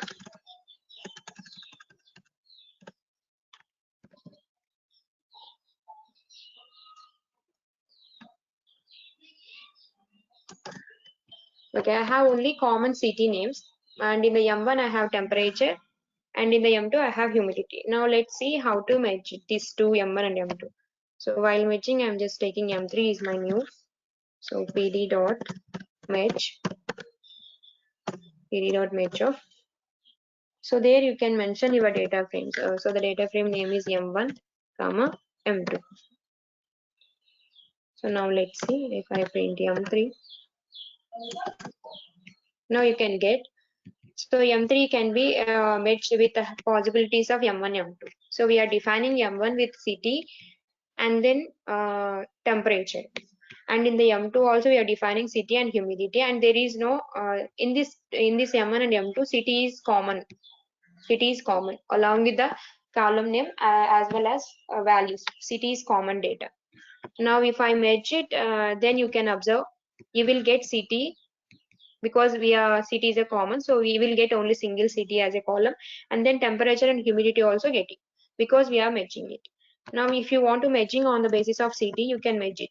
Okay, I have only common city names, and in the M1 I have temperature, and in the M2 I have humidity. Now let's see how to match these two, M1 and M2. So while matching, I'm just taking M3 is my new. So pd dot match of. So there you can mention your data frames. So the data frame name is M1, comma M2. So now let's see if I print M3. Now you can get. So M3 can be matched with the possibilities of M1, M2. So we are defining M1 with city and then temperature. And in the M2 also we are defining city and humidity, and there is no in this M1 and M2 city is common. City is common along with the column name as well as values. City is common data. Now if I match it, then you can observe you will get city because we are city is a common, so we will get only single city as a column, and then temperature and humidity also getting because we are matching it. Now if you want to matching on the basis of city, you can match it.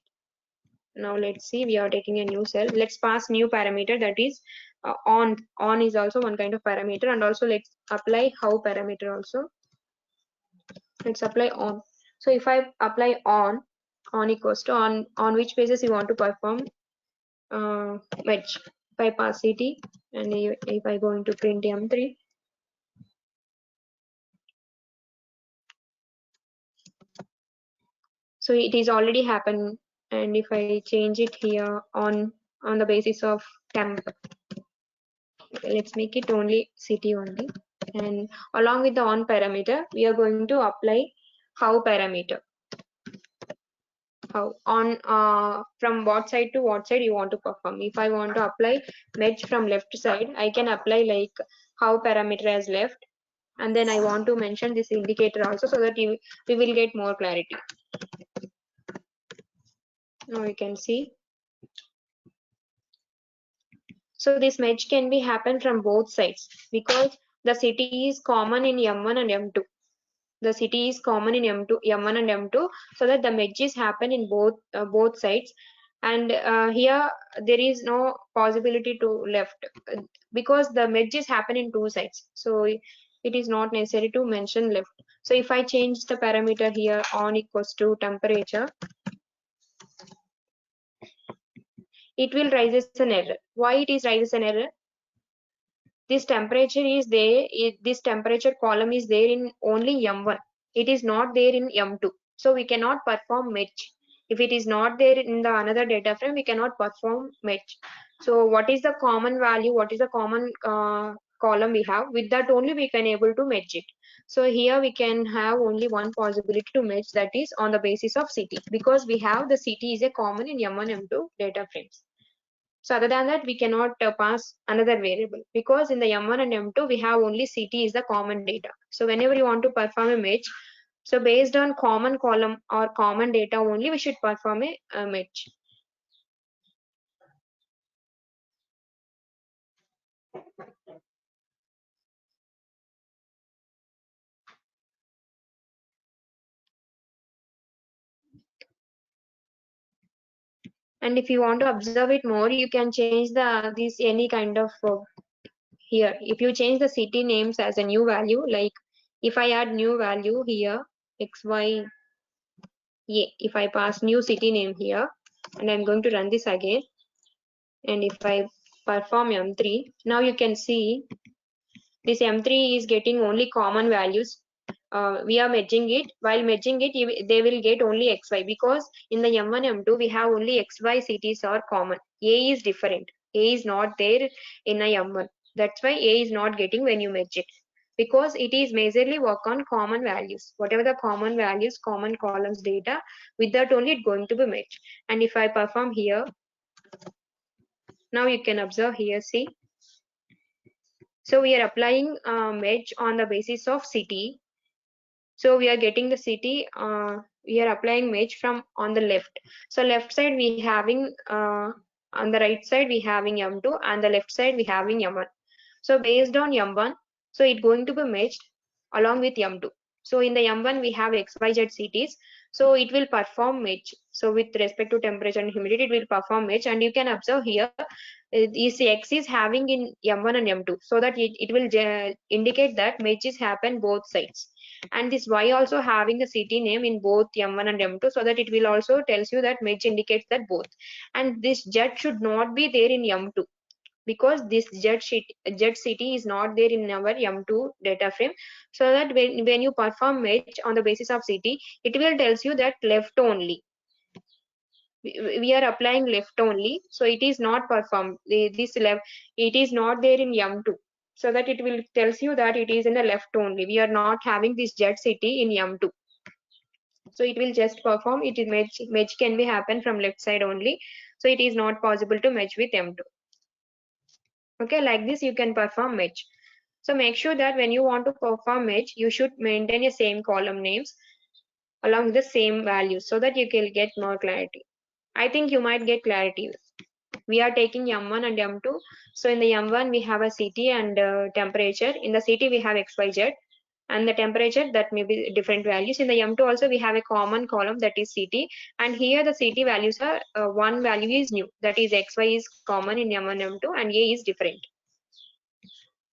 Now let's see, we are taking a new cell. Let's pass new parameter, that is on is also one kind of parameter, and also let's apply how parameter also. Let's apply on. So if I apply on equals to on which basis you want to perform match. If I pass city and if I go into print M3, so it is already happened. And if I change it here on the basis of temp, let's make it only city only, and along with the on parameter we are going to apply how parameter. How on from what side to what side you want to perform. If I want to apply match from left side, I can apply like how parameter as left, and then I want to mention this indicator also so that we will get more clarity. Now you can see. So this merge can be happen from both sides because the city is common in M1 and M2. The city is common in M1 and M2, so that the merges happen in both sides. And here there is no possibility to left because the merges happen in two sides. So it is not necessary to mention left. So if I change the parameter here on equals to temperature, it will raises an error. Why it is raises an error? This temperature is there, this temperature column is there in only M1. It is not there in M2. So we cannot perform match. If it is not there in the another data frame, we cannot perform match. So what is the common value? What is the common column we have? With that only we can able to match it. So here we can have only one possibility to match, that is on the basis of city, because we have the city is a common in M1, M2 data frames. So other than that, we cannot pass another variable because in the M1 and M2, we have only city is the common data. So whenever you want to perform a match, so based on common column or common data only, we should perform a match. And if you want to observe it more, you can change this any kind of here. If you change the city names as a new value, like if I add new value here, XY, if I pass new city name here, and I'm going to run this again, and if I perform M3, now you can see this M3 is getting only common values. We are merging it. While merging it, they will get only XY because in the M1, M2, we have only XY cities are common. A is different. A is not there in a M1. That's why A is not getting when you merge it. Because it is majorly work on common values. Whatever the common values, common columns data, with that only it going to be merged. And if I perform here, now you can observe here, see. So we are applying merge on the basis of city. So we are getting the city, we are applying merge from on the left. So left side we having, on the right side we having M2 and the left side we having M1. So based on M1, so it going to be merged along with M2. So in the M1 we have XYZ cities. So it will perform merge. So with respect to temperature and humidity, it will perform merge. And you can observe here, this X is having in M1 and M2. So that it will indicate that merges happen both sides. And this Y also having the city name in both M1 and M2. So that it will also tells you that merge indicates that both. And this Z should not be there in M2 because this Z city is not there in our M2 data frame. So that when you perform match on the basis of city, it will tells you that left only. We are applying left only, so it is not performed. This left, it is not there in M2. So that it will tells you that it is in the left only. We are not having this Z city in M2. So it will just perform, it is match can be happen from left side only. So it is not possible to match with M2. Okay, like this you can perform match. So make sure that when you want to perform match, you should maintain your same column names along with the same values so that you can get more clarity. I think you might get clarity. We are taking M1 and M2. So in the M1 we have a city and temperature. In the city we have XYZ and the temperature, that may be different values. In the M2 also we have a common column, that is city, and here the city values are one value is new, that is XY is common in M1, M2 and A is different.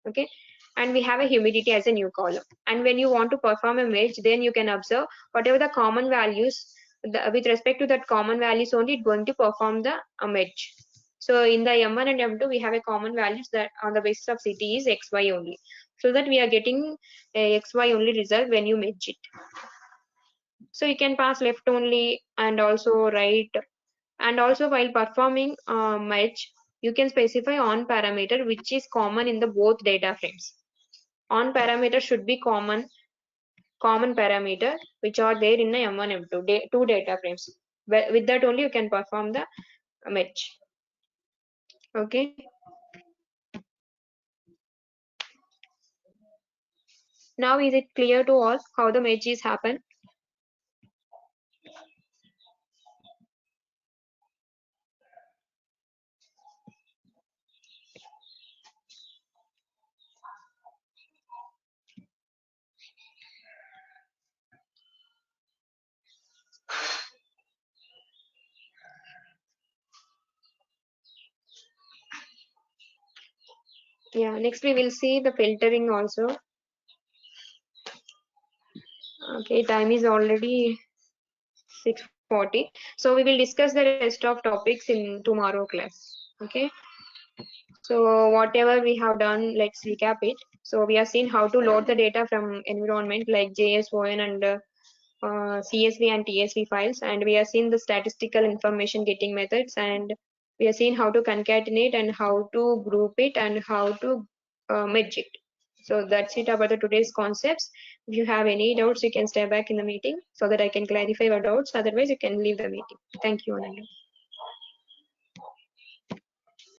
Okay, and we have a humidity as a new column. And when you want to perform a merge, then you can observe whatever the common values, with respect to that common values only, it's going to perform the merge. So in the M1 and M2 we have a common values that on the basis of city is XY only, so that we are getting a XY only result when you merge it. So you can pass left only and also right. And also while performing merge, you can specify on parameter which is common in the both data frames. On parameter should be common parameter which are there in the M1, M2 two data frames. With that only you can perform the match. Okay. Now is it clear to all how the match is happen? Yeah, next we will see the filtering also. Okay, time is already 6:40. So we will discuss the rest of topics in tomorrow class. Okay. So whatever we have done, let's recap it. So we have seen how to load the data from environment like JSON and CSV and TSV files, and we have seen the statistical information getting methods, and we have seen how to concatenate and how to group it and how to merge it. So that's it about the today's concepts. If you have any doubts, you can stay back in the meeting so that I can clarify your doubts. Otherwise, you can leave the meeting. Thank you, Ananda.